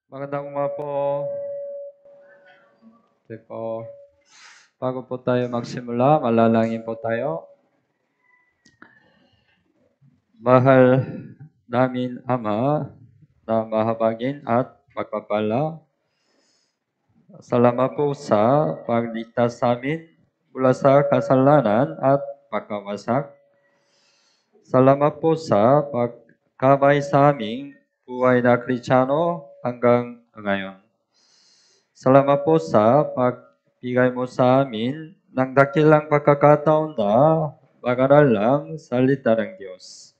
Magandang umaga po. Okay po. Bago po tayo magsimula, malalangin po tayo. Mahal namin Ama na mahabagin at magpapala, salamat po sa pagligtas sa amin mula sa kasalanan at pagkawasak. Salamat po sa pagkabay sa aming buhay na Kristiyano hanggang ngayon. Salamat po sa pagbigay mo sa amin ng dakilang pagkakataon na mag-aral lang salita ng Diyos.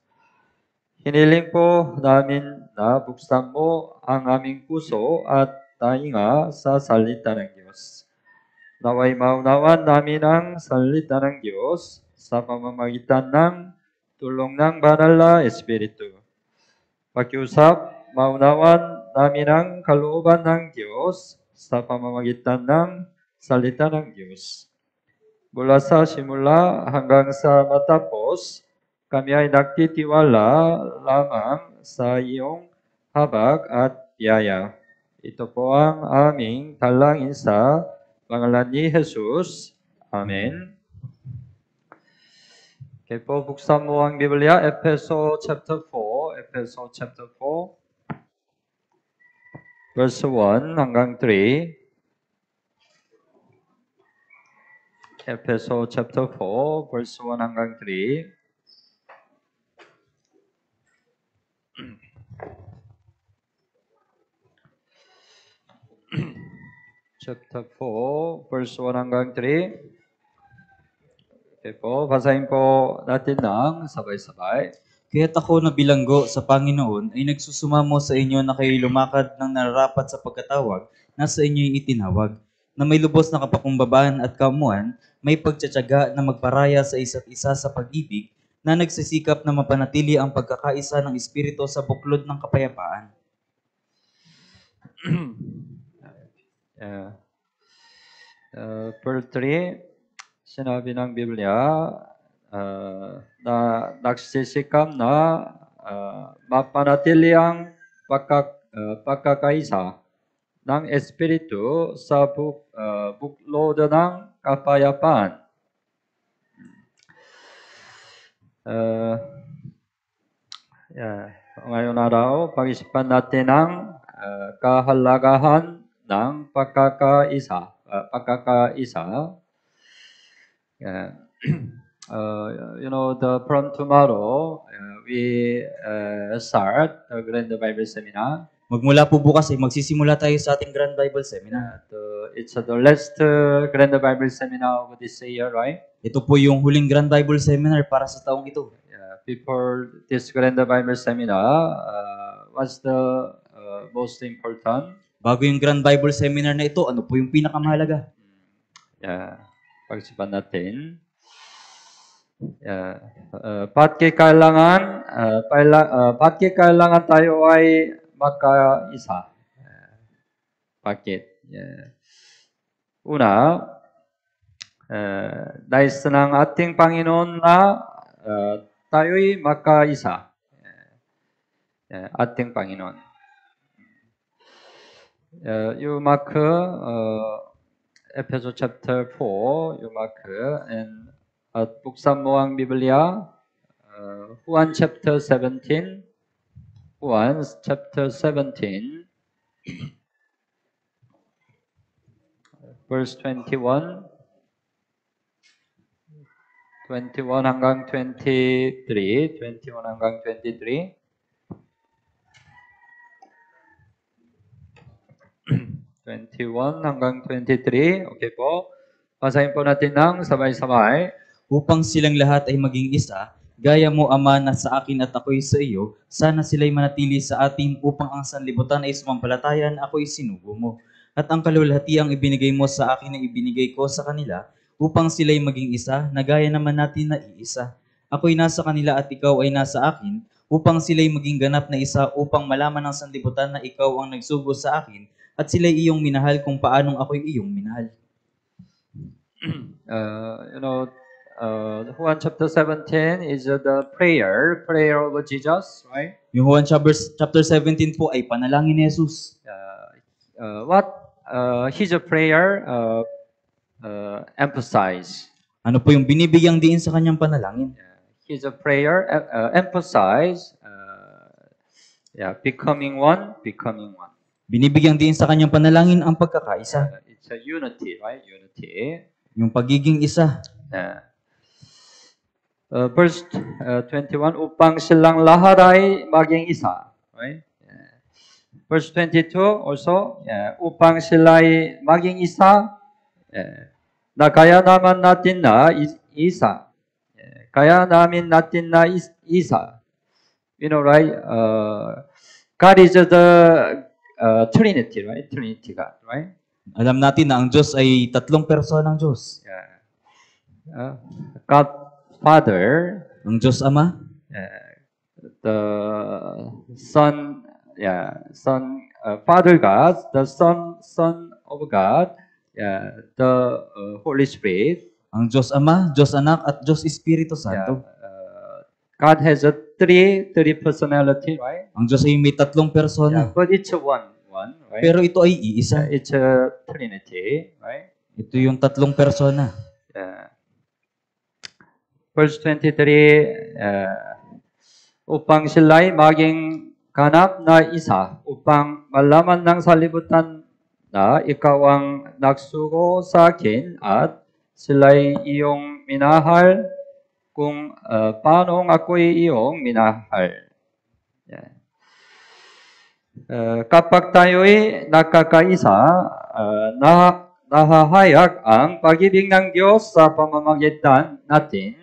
Hiniling po namin na buksan mo ang aming puso at tainga sa salita ng Diyos. Naway maunawan namin ang salita ng Diyos sa pamamagitan ng tulong ng Banal na Espiritu. Pakiusap, maunawan namin ang kalooban ng Diyos sa pamamagitan ng salita ng Diyos. Mula sa simula hanggang sa matapos, kami ay nagtitiwala lamang sa iyong habag at biyaya. Ito po ang aming dalangin sa pangalan ni Jesus. Amen. Okay po, buksan mo ang Biblia, Efeso chapter 4, Efeso chapter 4. Verse 1 hanggang 3. Efeso chapter 4, verse 1 hanggang 3. Chapter 4, verse 1 hanggang 3. Okay po, basahin po natin ng sabay-sabay. Kaya't ako na bilanggo sa Panginoon ay nagsusumamo sa inyo na kayo'y lumakad ng nararapat sa pagkatawag na sa inyo'y itinawag, na may lubos na kapakumbabaan at kamuan, may pagtsatsaga na magparaya sa isa't isa sa pag-ibig, na nagsisikap na mapanatili ang pagkakaisa ng Espiritu sa buklod ng kapayapaan. Verse 3, sinabi ng Biblia na nagsisikap na mapanatili ang pagkakaisa ng Espiritu sa buklod ng kapayapaan. Ngayon araw, pag-isipan natin ang kahalagahan ng pagkakaisa. From tomorrow, we start the Grand Bible Seminar. Magmula po bukas ay magsisimula tayo sa ating Grand Bible Seminar. It's the last Grand Bible Seminar of this year, right? Ito po yung huling Grand Bible Seminar para sa taong ito. Before this Grand Bible Seminar, what's the most important? Bago yung Grand Bible Seminar na ito, ano po yung pinakamahalaga? Pag-isipan natin. Bakit kailangan tayo ay magkaisa? Bakit? Una, nais ng ating Panginoon na tayo'y magkaisa. Ating Panginoon. You mark Efeso chapter 4, you mark and at buksan mo ang Biblia, Juan chapter 17, Juan chapter 17, verse 21, 21 hanggang 23, 21 hanggang 23. 21 hanggang 23. Okay po. Basahin po natin ng sabay-sabay. Upang silang lahat ay maging isa, gaya mo, Ama, na sa akin at ako'y sa iyo, sana sila'y manatili sa atin upang ang sanlibutan ay sumampalatayan, ako'y sinugo mo. At ang kalulhatiang ibinigay mo sa akin ay ibinigay ko sa kanila, upang sila'y maging isa, na gaya naman natin na iisa. Ako'y nasa kanila at ikaw ay nasa akin, upang sila'y maging ganap na isa, upang malaman ng sanlibutan na ikaw ang nagsugo sa akin, at sila'y iyong minahal kung paanong ako'y iyong minahal. Juan chapter 17 is the prayer of Jesus, right? Yung Juan chapter 17 po ay panalangin ni Jesus. what his prayer emphasize? Ano po yung binibigyang diin sa kanyang panalangin? His prayer emphasize becoming one, becoming one. Binibigyang diin sa kanyang panalangin ang pagkakaisa, It's a unity, right? Unity. yung pagiging isa. Verse 21, upang silang lahat ay maging isa, right? Verse 22 also, upang sila ay maging isa, na kaya naman natin na isa. Kaya namin natin na isa. You know, right? God is the Trinity, right? Trinity God, right? Alam natin na ang Diyos ay tatlong personang Diyos. God Father, Ang Diyos Ama, the Son, Father God, the Son of God, the Holy Spirit. ang Diyos Ama, Diyos Anak, at Diyos Espiritu Santo. God has a three personality, right? Ang Diyos ay may tatlong persona, But it's a one, right? pero ito ay iisa. It's a Trinity, right? Ito yung tatlong persona. Verse 23, upang sila'y maging ganap na isa, upang malaman ng salibutan na ikaw ang nagsugo sa akin at sila'y iyong minahal kung paano ako'y iyong minahal. Kapag tayo'y nakakaisa, nahahayag ang pag-ibig ng Diyos sa pamamagitan natin.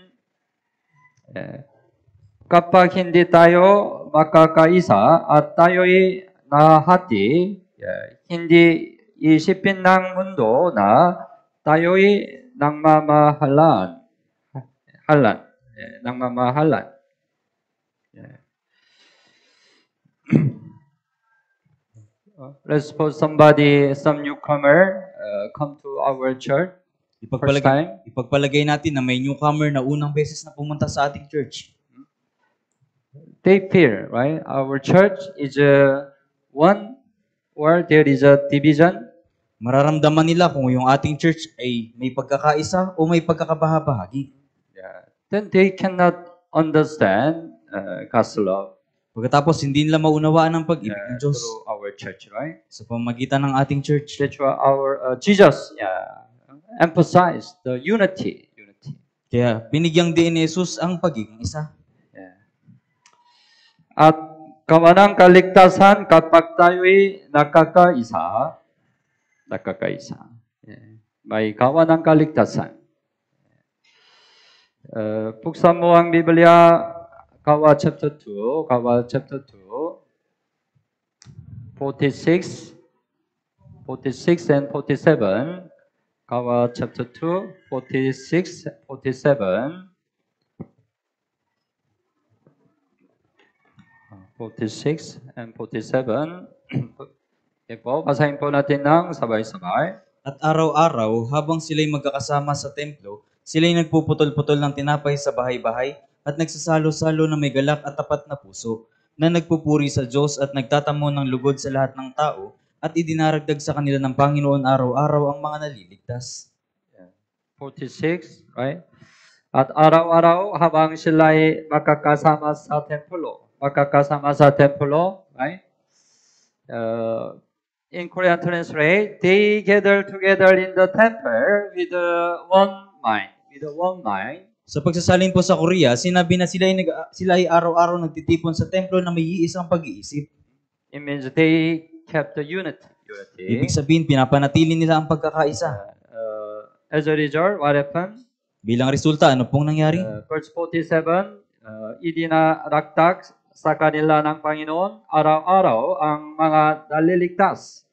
Kapag hindi tayo makakaisa at tayo'y nahati, hindi isipin ng mundo na tayo'y nangmamahalan. Let's suppose some newcomer come to our church first time. Ipagpalagay natin na may newcomer na unang beses na pumunta sa ating church. They feel, right? Our church is one or there is a division. Mararamdaman nila kung yung ating church ay may pagkakaisa o may pagkakabahabahagi. Then they cannot understand God's love Pagkatapos hindi nila maunawaan ang pag-ibig ng Diyos through our church, right? sa pamamagitan ng ating church. That's why our Jesus emphasized the unity. Kaya binigyang din ni Jesus ang pagiging isa. At kawanang kaligtasan kapag tayo'y nakakaisa. May kawanang kaligtasan. Buksan mo ang Biblia, Kawa chapter 2, 46 and 47. Kawa chapter 2, 46, 47. 46 and 47. Okay po, basahin po natin ng sabay-sabay. At araw-araw, habang sila'y magkakasama sa templo, sila'y nagpuputol-putol ng tinapay sa bahay-bahay at nagsasalo-salo na may galak at tapat na puso, na nagpupuri sa Diyos at nagtatamo ng lugod sa lahat ng tao at idinaragdag sa kanila ng Panginoon araw-araw ang mga naliligtas. 46, right? At araw-araw habang sila'y makakasama sa templo, right? In Korean translate, they gather together in the temple with one mind. Sa pagsasalin po sa Korea, sinabi na sila ay araw-araw nagtitipon sa templo na may iisang pag-iisip. It means they kept the unity. Ibig sabihin, pinapanatili nila ang pagkakaisa. As a result, what happened? Bilang resulta, ano pong nangyari? Verse 47, idinaragdag sa kanila ng Panginoon araw-araw ang mga naliligtas.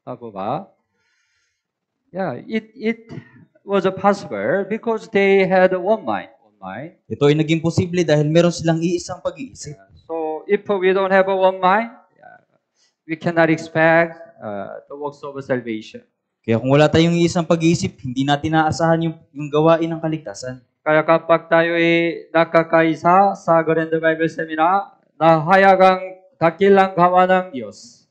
Ako ba? Yeah, it was possible because they had one mind. Ito ay naging posible dahil meron silang iisang pag-iisip. So if we don't have one mind, we cannot expect the works of salvation. Kaya kung wala tayong iisang pag-iisip, hindi natin naaasahan yung gawain ng kaligtasan. Kaya kapag tayo ay nakakaisa sa Grand Bible Seminar, nahayag ang dakilang gawa ng Diyos.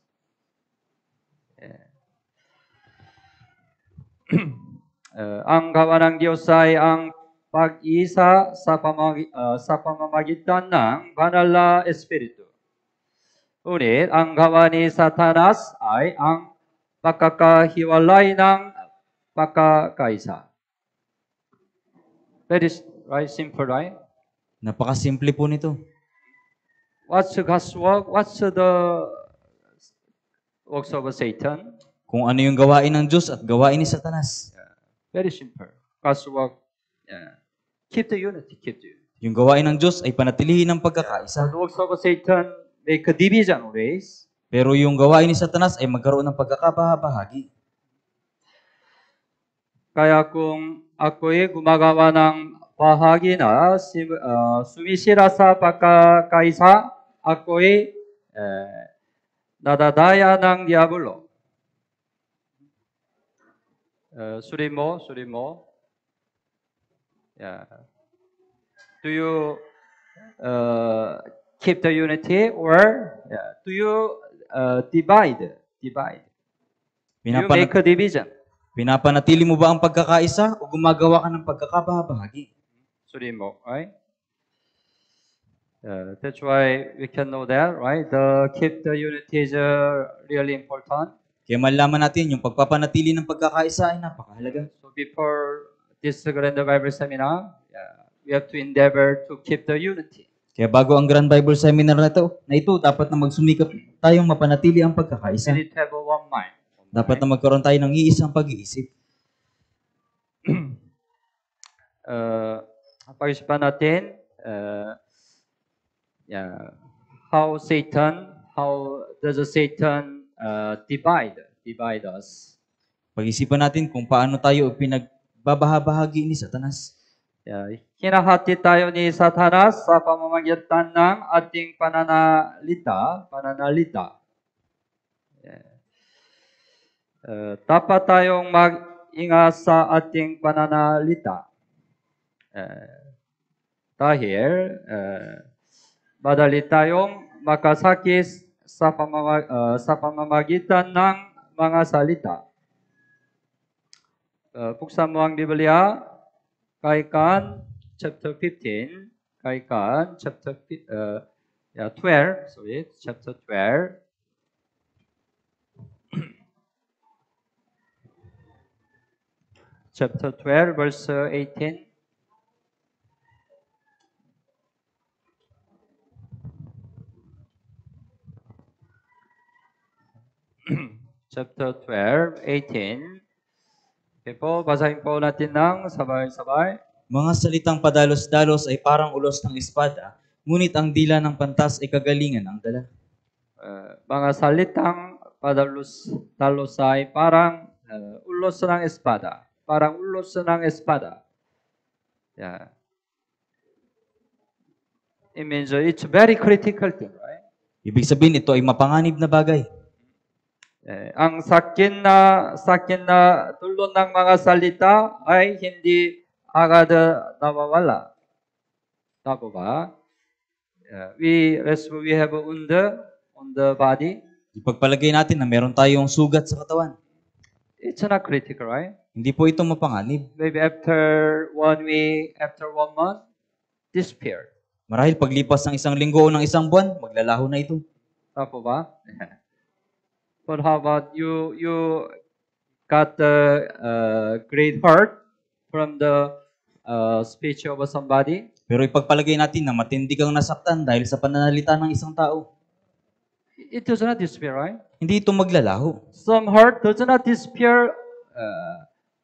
ang gawa ng Diyos ay ang pag-isa sa pamamagitan ng banal na Espiritu. Ngunit ang gawa ni Satanas ay ang pagkakahiwalay ng pagkakaisa. That is right, simple, right? Napakasimple po nito. What's God's work? What's the works of Satan? Kung ano yung gawain ng Diyos at gawain ni Satanas. Very simple. God's work, keep the unity, keep the unity. Yung gawain ng Diyos ay panatilihin ang pagkakaisa. The works of Satan make a division always. Pero yung gawain ni Satanas ay magkaroon ng pagkakabahagi. Kaya kung ako'y gumagawa ng bahagi na sumisira sa pagkakaisa, ako'y nadadaya ng diablo. Suri mo. Yeah. Do you keep the unity or do you divide? Do you make a division? Pinapanatili mo ba ang pagkakaisa o gumagawa ka ng pagkakabahagi? Suri mo, right? That's why we can know that, right? The keep the unity is really important. Kaya malaman natin yung pagpapanatili ng pagkakaisa ay napakahalaga. So before this Grand Bible Seminar, we have to endeavor to keep the unity. Kaya bago ang Grand Bible Seminar na ito, dapat na magsumikap tayong mapanatili ang pagkakaisa. We need to have one mind. Dapat na magkaroon tayo ng iisang pag-iisip. Pag-isipan natin, how does Satan divide us? Pag-isipan natin kung paano tayo pinagbabahabahagi ni Satanas. Hinahati tayo ni Satanas sa pamamagitan ng ating pananalita. Dapat tayong mag-ingat sa ating pananalita. Dahil madali tayong makasakit sa pamamagitan ng mga salita. Buksan mo ang Biblia, kay Kan, chapter 15, kay Kan, chapter 12, chapter 12. Chapter 12, verse 18. Chapter 12, 18. Okay po, basahin po natin ng sabay-sabay. Mga salitang padalos-dalos ay parang ulos ng espada, ngunit ang dila ng pantas ay kagalingan ang dala. Mga salitang padalos-dalos ay parang ulos ng espada. Parang ulos ng espada. Yeah. It means it's a very critical thing, right? Ibig sabihin, ito ay mapanganib na bagay. Ang sakit na dulot ng mga salita ay hindi agad nawawala. Tama ba? We have a wound on the body. Ipagpalagay natin na meron tayong sugat sa katawan. It's not critical, right? Hindi po ito mapanganib. Maybe after 1 week, after 1 month, disappear. Marahil paglipas ng isang linggo o ng isang buwan, maglalaho na ito. Tama ba? But how about you got the great hurt from the speech of somebody? Pero ipagpalagay natin na matindi kang nasaktan dahil sa pananalita ng isang tao. It does not disappear, right? Hindi ito maglalaho. Some hurt does not disappear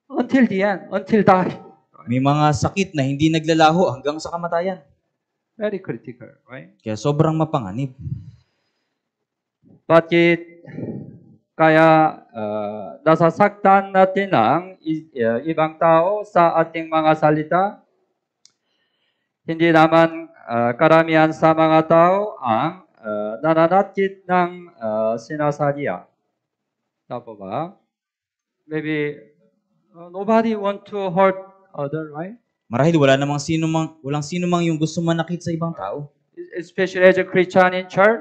until the end, until die. May mga sakit na hindi naglalaho hanggang sa kamatayan. Very critical, right? Kaya sobrang mapanganib. Bakit kaya nasasaktan natin ang ibang tao sa ating mga salita? Hindi naman karamihan sa mga tao ang nananakit ng sinasadya. Tama ba? Maybe nobody want to hurt other, right? Marahil walang sino mang yung gusto manakit sa ibang tao. Especially as a Christian in church,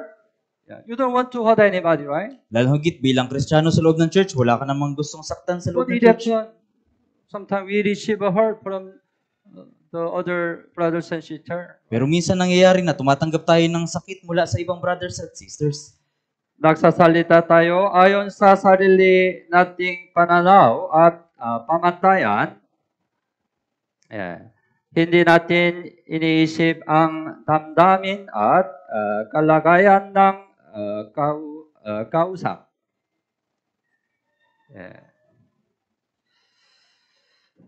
you don't want to hurt anybody, right? Lalo higit bilang Kristiyano sa loob ng church, wala ka namang gustong saktan sa loob But ng church. sometimes we receive a hurt from the other brothers and sisters. Pero minsan nangyayari na tumatanggap tayo ng sakit mula sa ibang brothers at sisters. Nagsasalita tayo ayon sa sarili nating pananaw at pamantayan. Hindi natin iniisip ang damdamin at kalagayan ng kausap.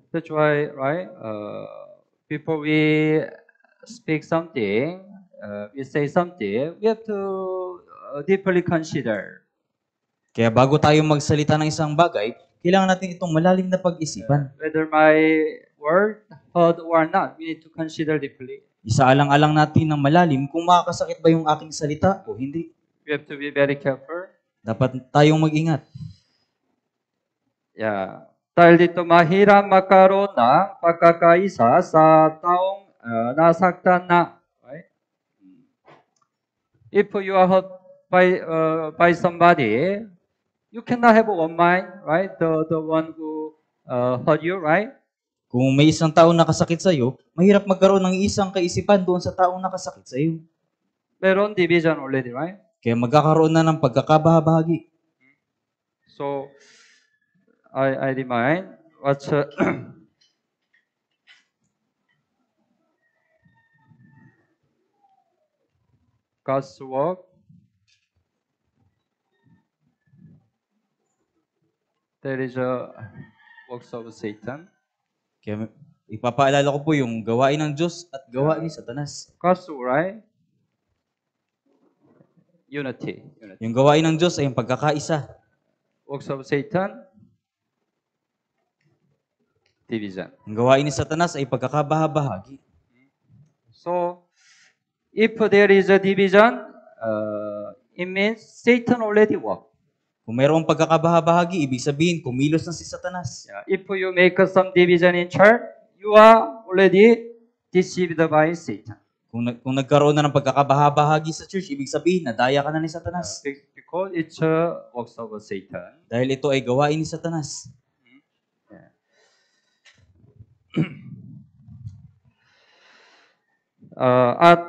That's why, right? Before we speak something, we say something, we have to deeply consider. Kaya bago tayo magsalita ng isang bagay, kailangan natin itong malalim na pag-isipan. Whether my word heard or not, we need to consider deeply. Isaalang-alang natin ng malalim kung makakasakit ba yung aking salita o hindi. We have to be very careful. Dapat tayong mag-ingat. Dahil dito mahirap magkaroon ng pagkakaisa sa taong nasaktan na. Right? If you are hurt by somebody, you cannot have one mind, right? The one who hurt you, right? Kung may isang taong nakasakit sa iyo, mahirap magkaroon ng isang kaisipan doon sa taong nakasakit sa iyo. Meron division already, right? Kaya magkakaroon na ng pagkakabahabahagi. So, I remind what's God's work. There is a works of Satan. Kaya ipapaalala ko po yung gawain ng Diyos at gawain ni Satanas. God's work, right? Unity. Yung gawain ng Diyos ay yung pagkakaisa. Works of Satan, division. Yung gawain ni Satanas ay pagkakabahabahagi. So, if there is a division, it means Satan already worked. Kung mayroong pagkakabahabahagi, ibig sabihin, kumilos na si Satanas. If you make some division in church, you are already deceived by Satan. Kung nagkaroon na ng pagkakabahabahagi sa church, ibig sabihin, nadaya ka na ni Satanas. Because it's a works of Satan. Dahil ito ay gawain ni Satanas. At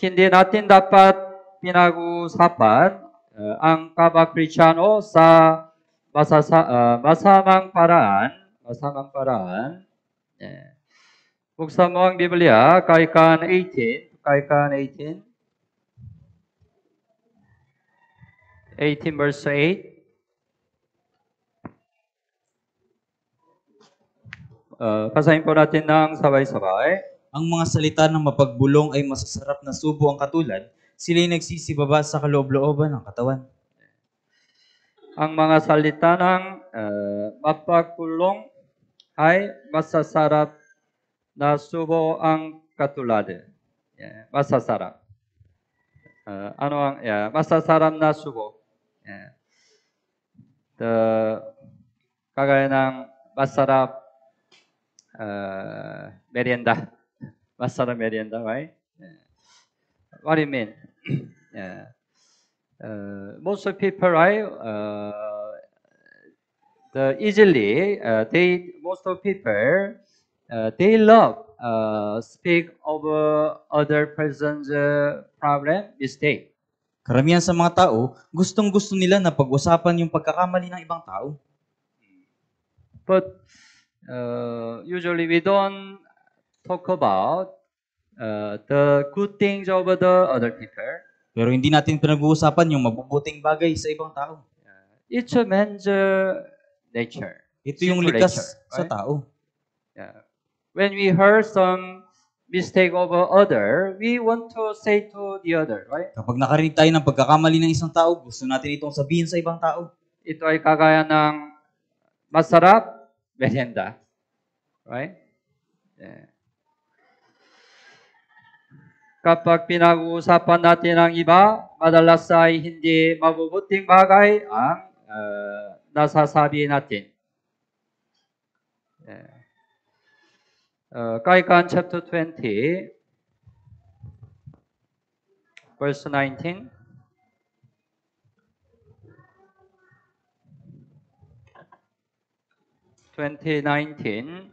hindi natin dapat pinag-usapan ang kabakristyano sa masamang paraan. Buksan mo ang Biblia, Kaikan 18, 18 verse 8. Basahin po natin ng sabay-sabay. Ang mga salita ng mapagbulong ay masasarap na subo ang katulad, sila'y nagsisibaba sa kaloob-looban ng katawan. Ang mga salita ng mapagbulong ay masasarap na subo ang katulad. Masasarap. Masasarap na subo. Kagaya ng masarap merienda. Masarap merienda, right? What do you mean? Most of people, right? Most of people, they love speak of other person's problem, mistake. Karamihan sa mga tao, gustong-gusto nila na pag-usapan yung pagkakamali ng ibang tao. But usually we don't talk about the good things of the other people. Pero hindi natin pinag-uusapan yung mabubuting bagay sa ibang tao. It's a man's nature. Ito yung Simple likas nature, sa right? tao. When we heard some mistake of other, we want to say to the other, right? Kapag nakarinig tayo ng pagkakamali ng isang tao, gusto natin itong sabihin sa ibang tao. Ito ay kagaya ng masarap merienda, right? Kapag pinag-uusapan natin ang iba, madalas ay hindi mabubuting bagay ang nasasabi natin. Kaikan chapter 20, verse 19. 2019.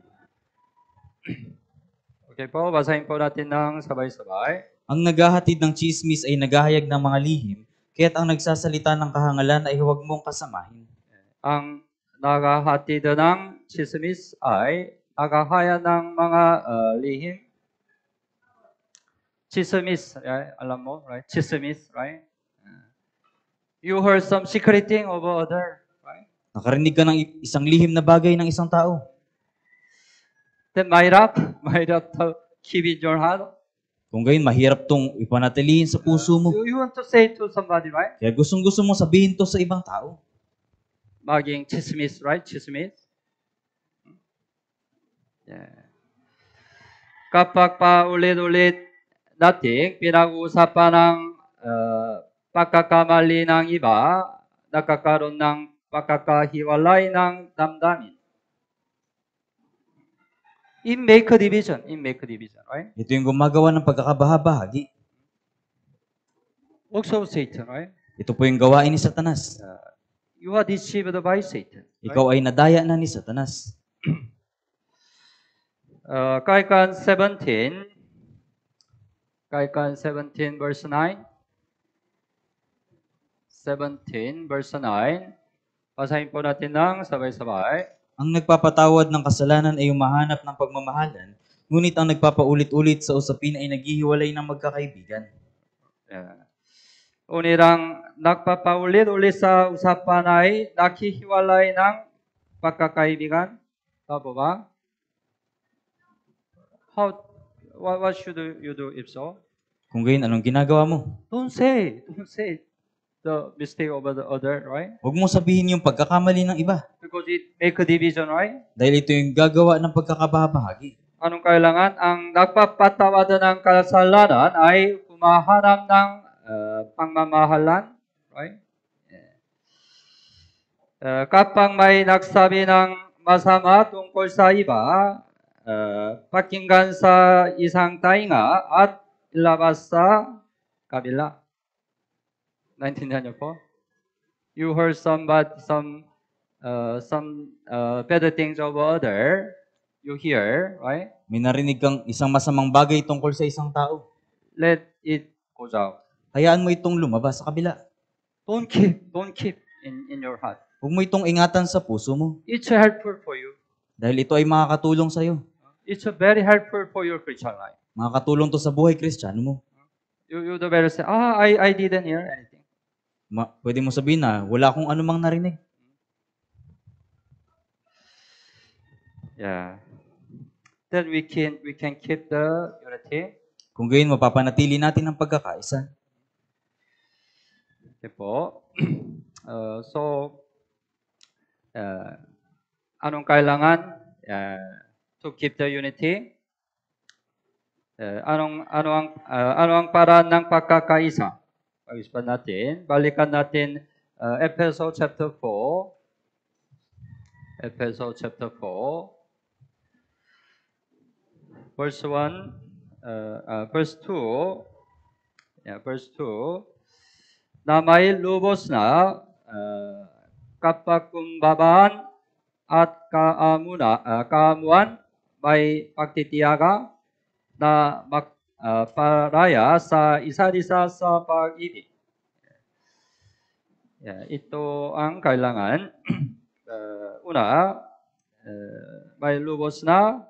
Okay po, basahin po natin ng sabay-sabay. Ang naghahatid ng chismis ay naghahayag ng mga lihim, kaya't ang nagsasalita ng kahangalan ay huwag mong kasamahin. Ang naghahatid ng chismis ay naghahaya ng mga lihim. Chismis, right? Alam mo, right? Chismis, right? You heard some secret thing of other, right? Nakarinig ka ng isang lihim na bagay ng isang tao. That might have to keep in your heart. Kung gayon, mahirap tong ipanatilihin sa puso mo. You want to say to somebody, right? Kaya gustong-gusto mong sabihin to sa ibang tao. Maging chismis, right? Chismis. Yeah. Kapag paulit-ulit nating pinag-uusapan ng pagkakamali ng iba, nakakaroon ng pagkakahiwalay ng damdamin. It make a division, right? Ito yung gumagawa ng pagkakabahabahagi. Also Satan, right? Ito po yung gawain ni Satanas. You are deceived by Satan. Right? Ikaw ay nadaya na ni Satanas. Kaikan 17 verse 9. 17 verse 9. Basahin po natin ng sabay-sabay. Ang nagpapatawad ng kasalanan ay humahanap ng pagmamahalan, ngunit ang nagpapaulit-ulit sa usapin ay naghihiwalay ng magkakaibigan. Unirang nagpapaulit-ulit sa usapan ay nakhihiwalay ng pagkakaibigan. Tama ba? What should you do if so? Kung gayon, anong ginagawa mo? Don't say the mistake of the other, right? Huwag mo sabihin yung pagkakamali ng iba. Because it make a division, right? Dahil ito yung gagawa ng pagkakabahabahagi. Anong kailangan? Ang nagpapatawad ng kasalanan ay humahanap ng pangmamahalan, right? Kapag may nagsabi ng masama tungkol sa iba, pakinggan sa isang tainga at ilabas sa kabila. Naintindihan niyo po? You heard some bad things of other. You hear, right? May narinig kang isang masamang bagay tungkol sa isang tao. Let it go out. Hayaan mo itong lumabas sa kabila. Don't keep in your heart. Huwag mo itong ingatan sa puso mo. It's helpful for you. Dahil ito ay makakatulong sa iyo. It's very helpful for your Christian life. Makakatulong to sa buhay Kristiyano mo. You do better say, I didn't hear anything. Pwede mo sabihin na wala akong anumang narinig. Yeah. Then we can keep the unity. Kung gayon, mapapanatili natin ang pagkakaisa. Okay po. Anong kailangan to keep the unity? Ano ang paraan ng pagkakaisa? Pag-isipan natin. Balikan natin Ephesians chapter 4. Ephesians chapter 4. Verse 1, verse 2. Verse 2. Na may lubos na kapagkumbabaan at kaamuan may pagtitiyaga na magparaya sa isa't isa sa pag-ibig. Ito ang kailangan. Una, may lubos na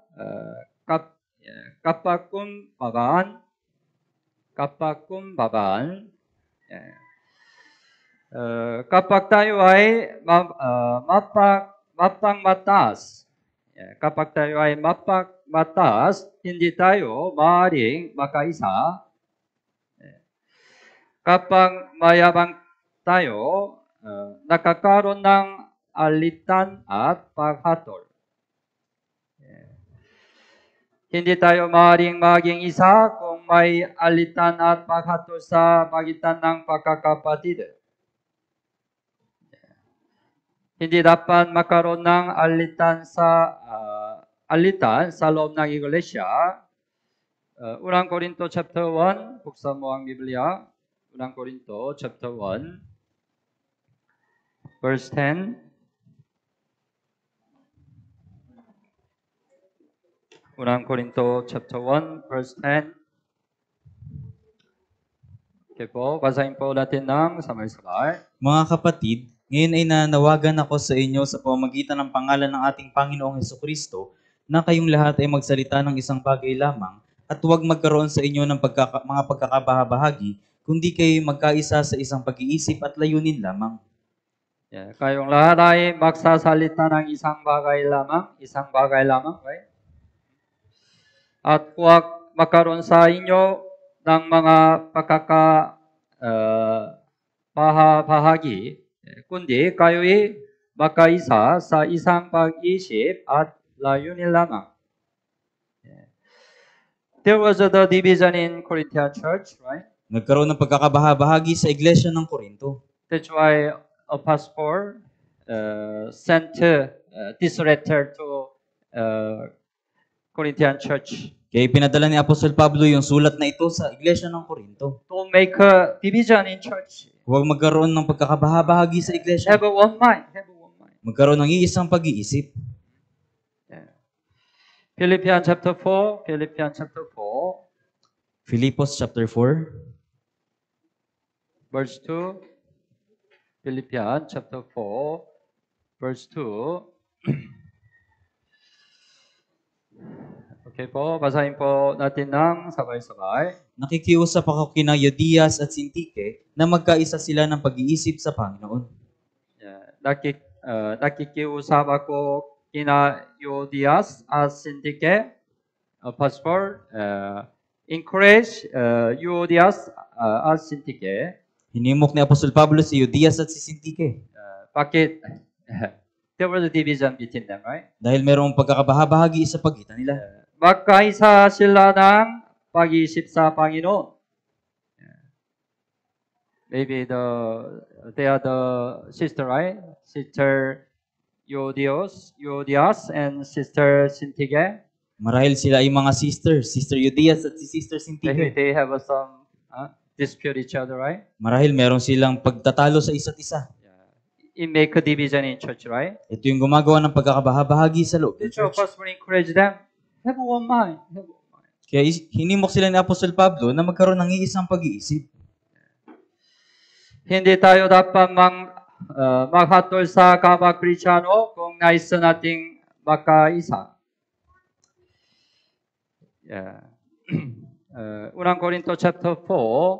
kapagkumbabaan. Kapag tayo ay mapangmataas, kapag tayo ay mapangmataas, hindi tayo maaaring makaisa. Kapag mayabang tayo, nakakaroon ng alitan at paghatol. Hindi tayo maaaring maging isa kung may alitan at paghatol sa pagitan ng pagkakapatid. Hindi dapat makaroon ng alitan sa loob ng iglesia. Unang Korinto chapter 1, buksan mo ang Biblia. Unang Korinto chapter 1, verse 10. unang Korinto chapter 1 verse 10. Okay po, basahin po natin ng sabay-sabay. Mga kapatid, ngayon ay nanawagan ako sa inyo sa pamamagitan ng pangalan ng ating Panginoong Hesukristo na kayong lahat ay magsalita ng isang bagay lamang at huwag magkaroon sa inyo ng mga pagkakabahabahagi, kundi kayo magkaisa sa isang pag-iisip at layunin lamang. Yeah, kayong lahat ay magsasalita ng isang bagay lamang, right? At huwag magkaroon sa inyo ng mga pagkakabahabahagi, kundi kayo'y magkaisa sa isang pag-isip at layunin lamang. There was the division in Corinthian church, right? Nagkaroon ng pagkakabahabahagi sa iglesia ng Korinto. That's why Apostle Paul sent this letter to Corinthian church Kaya pinadala ni Apostol Pablo yung sulat na ito sa iglesia ng Korinto. to make a division in church. Huwag magkaroon ng pagkakabahabahagi sa iglesia. Have one mind. Magkaroon ng iisang pag-iisip. Yeah. Philippians chapter 4. Filipos chapter 4, Verse 2. Philippians chapter 4, verse 2. Okay po, basahin po natin ng sabay-sabay. nakikiusap ako kina Euodias at Sintike na magkaisa sila ng pag-iisip sa Panginoon. Yeah. Nakikiusap ako kina Euodias at Sintike. Pastor, encourage Euodias at Sintike. Hinimok ni Apostol Pablo si Euodias at si Sintike. Bakit? There was a division between them, right? Dahil merong pagkakabahabahagi sa pagitan nila. Magkaisa sila ng pag-iisip sa Panginoon. Maybe they are the sister, right? Sister Euodias and Sister Syntyche. Marahil sila ay mga sister, Sister Euodias at si Sister Maybe Sintike. they have some dispute each other, right? Marahil meron silang pagtatalo sa isa't isa. It make a division in church, right? Ito yung gumagawa ng pagkakabahabahagi sa loob ng So church. Pastor encourage them, have one mind. Kaya hinimok sila ni Apostol Pablo na magkaroon ng iisang pag-iisip. Hindi tayo dapat maghatol sa kapwa-Kristyano kung nais nating magkaisa. Yeah. Unang Korinto chapter 4,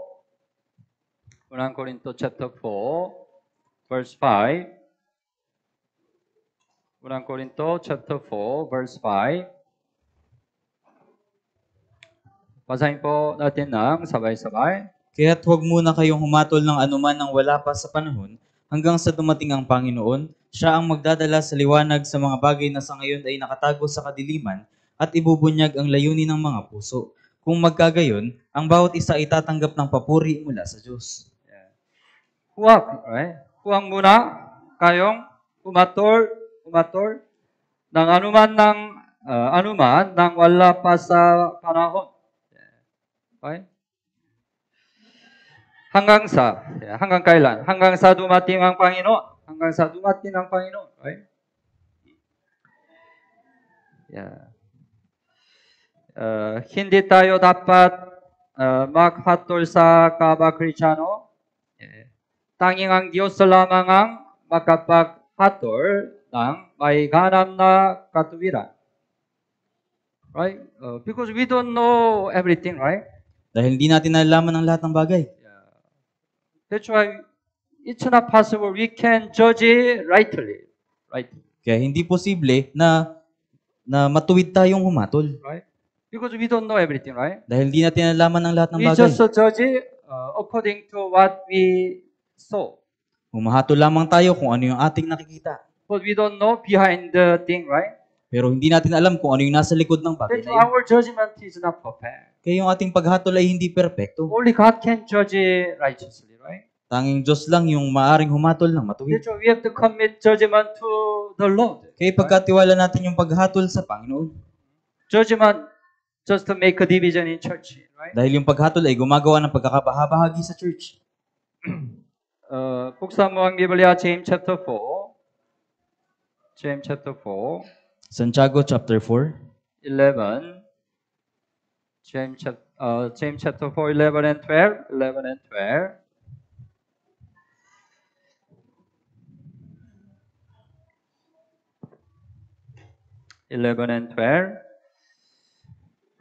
verse 5. Unang Korinto chapter 4, verse 5. Basahin po natin ng sabay-sabay. Kaya't huwag muna kayong humatol ng anuman ng wala pa sa panahon hanggang sa dumating ang Panginoon. Siya ang magdadala sa liwanag sa mga bagay na sa ngayon ay nakatago sa kadiliman at ibubunyag ang layunin ng mga puso. Kung magkagayon, ang bawat isa ay tatanggap ng papuri mula sa Diyos. Huwag, right? Huwag muna kayong umatol ng anuman ng wala pa sa panahon. Okay? Hanggang kailan? Hanggang sa dumating ang Panginoon. Right? Yeah. Hindi tayo dapat maghatol sa kapwa-Kristyano. Tanging ang Diyos lamang ang makapaghatol ng may ganap na katuwiran. Right? Because we don't know everything, right? Dahil hindi natin nalalaman ang lahat ng bagay. That's why it's not possible we can judge it rightly. Right? Kaya hindi posible na matuwid tayong humatol. Right? Because we don't know everything, right? Dahil hindi natin nalalaman ang lahat ng We bagay. just judge it according to what we saw. Humahatol lamang tayo kung ano yung ating nakikita. But we don't know behind the thing, right? Pero hindi natin alam kung ano yung nasa likod ng bagay That's na yun. our judgment is not perfect. Kaya yung ating paghatol ay hindi perpekto. Only God can judge it righteously, right? Tanging Diyos lang yung maaring humatol ng matuwid. That's why we have to commit judgment to the Lord. Kaya pagkatiwala natin yung paghatol sa Panginoon. Judgment just to make a division in church, right? Dahil yung paghatol ay gumagawa ng pagkakabahabahagi sa church. Buksan mo ang Biblia, James chapter 4. Santiago chapter 4. 11, James chapter 4, 11 and 12, 11 and 12. and 12.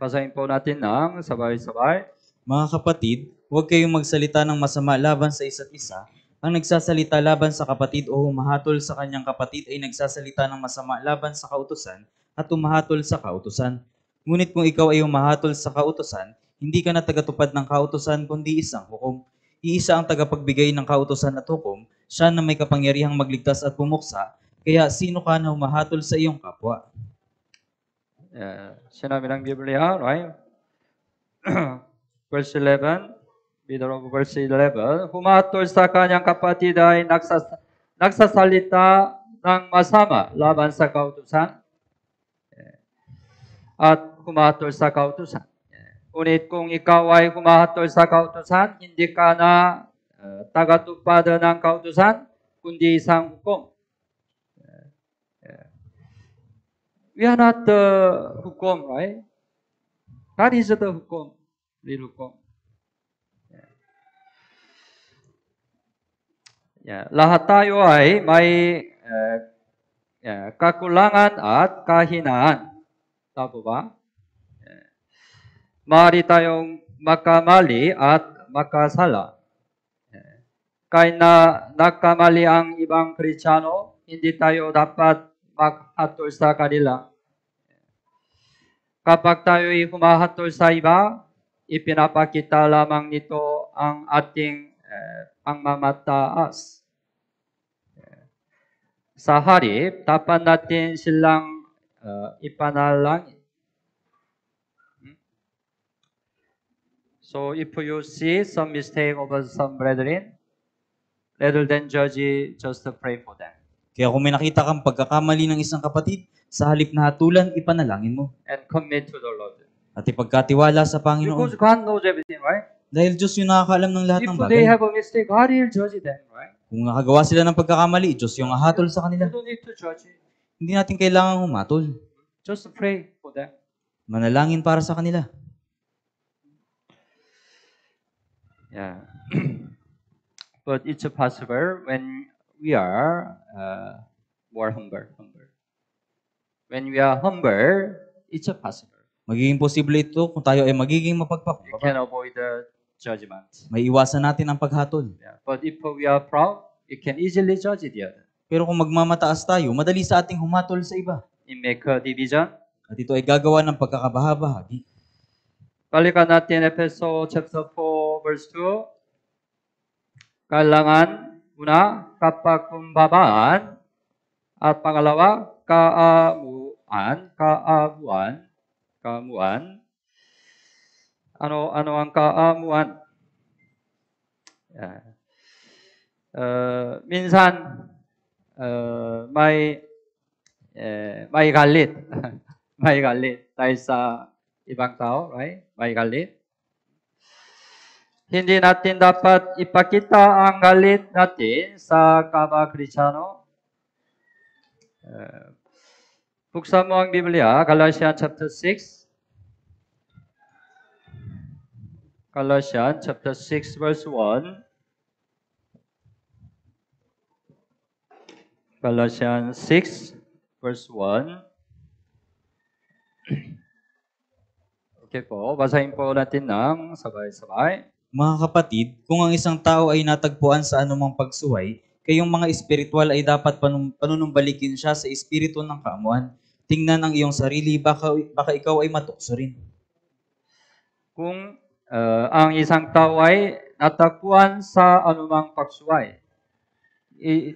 Basahin po natin ng sabay-sabay. Mga kapatid, huwag kayong magsalita ng masama laban sa isa't isa. Ang nagsasalita laban sa kapatid o humahatol sa kanyang kapatid ay nagsasalita ng masama laban sa kautusan at humahatol sa kautusan. Ngunit kung ikaw ay humahatol sa kautusan, hindi ka na tagatupad ng kautusan kundi isang hukom. Iisa ang tagapagbigay ng kautusan at hukom, siya na may kapangyarihang magligtas at pumuksa, kaya sino ka na humahatol sa iyong kapwa? Sinabi ng Biblia, right? Verse 11, middle of verse 11, humatol sa kanyang kapatid ay nagsasalita ng masama laban sa kautusan at humatol sa kautusan. Ngunit kung ikaw ay humatol sa kautusan, hindi ka na tagatupad ng kautusan, kundi isang hukom. We are not the hukom, right? God is the hukom, real hukom. Lahat tayo ay may kakulangan at kahinaan. Tama ba? Maaari tayong makamali at makasala. Kahit na nagkamali ang ibang Kristiyano, hindi tayo dapat maghatol sa kanila. Kapag tayo'y humahatol sa iba, ipinapakita lamang nito ang ating pangmamataas. Sa harip, dapat natin silang ipanalangin. So if you see some mistake of some brethren, rather than judge, just pray for them. Kaya kung may nakita kang pagkakamali ng isang kapatid, sa halip na hatulan, ipanalangin mo. And commit to the Lord. At ipagkatiwala sa Panginoon. Because God knows everything, right? Dahil Diyos yung nakakaalam ng lahat ng If bagay. they have a mistake, God will judge them, right? Kung nakagawa sila ng pagkakamali, Diyos yung hahatol sa kanila. You don't need to judge. Hindi natin kailangan humatol. Just pray for them. Manalangin para sa kanila. Yeah. But it's possible when we are more humble. When we are humble, it's possible. Magiging posible ito kung tayo ay magiging You mapagpakumbaba. can avoid the judgment. May iwasan natin ang paghatol. Yeah. But if we are proud, you can easily judge the other. Pero kung magmamataas tayo, madali sa ating humatol sa iba. You make a division. At ito ay gagawa ng pagkakabaha-bahagi. Balikan natin Efeso chapter 4 verse 2. Kailangan una kapagkumbabaan at pangalawa kaamuan. Ano ang kaamuan? Minsan may galit. May galit tayo sa ibang tao, right? May galit. Hindi natin dapat ipakita ang galit natin sa kapwa Kristiyano. Buksan mo ang Biblia, Galatians chapter 6. Galatians chapter 6 verse 1. Galatians 6 verse 1. Okay po, basahin po natin ng sabay-sabay. Mga kapatid, kung ang isang tao ay natagpuan sa anumang pagsuway, kayong mga espiritual ay dapat panunumbalikin siya sa espiritu ng kaamuan. Tingnan ang iyong sarili, baka ikaw ay matukso rin. Kung ang isang tao ay natagpuan sa anumang pagsuway.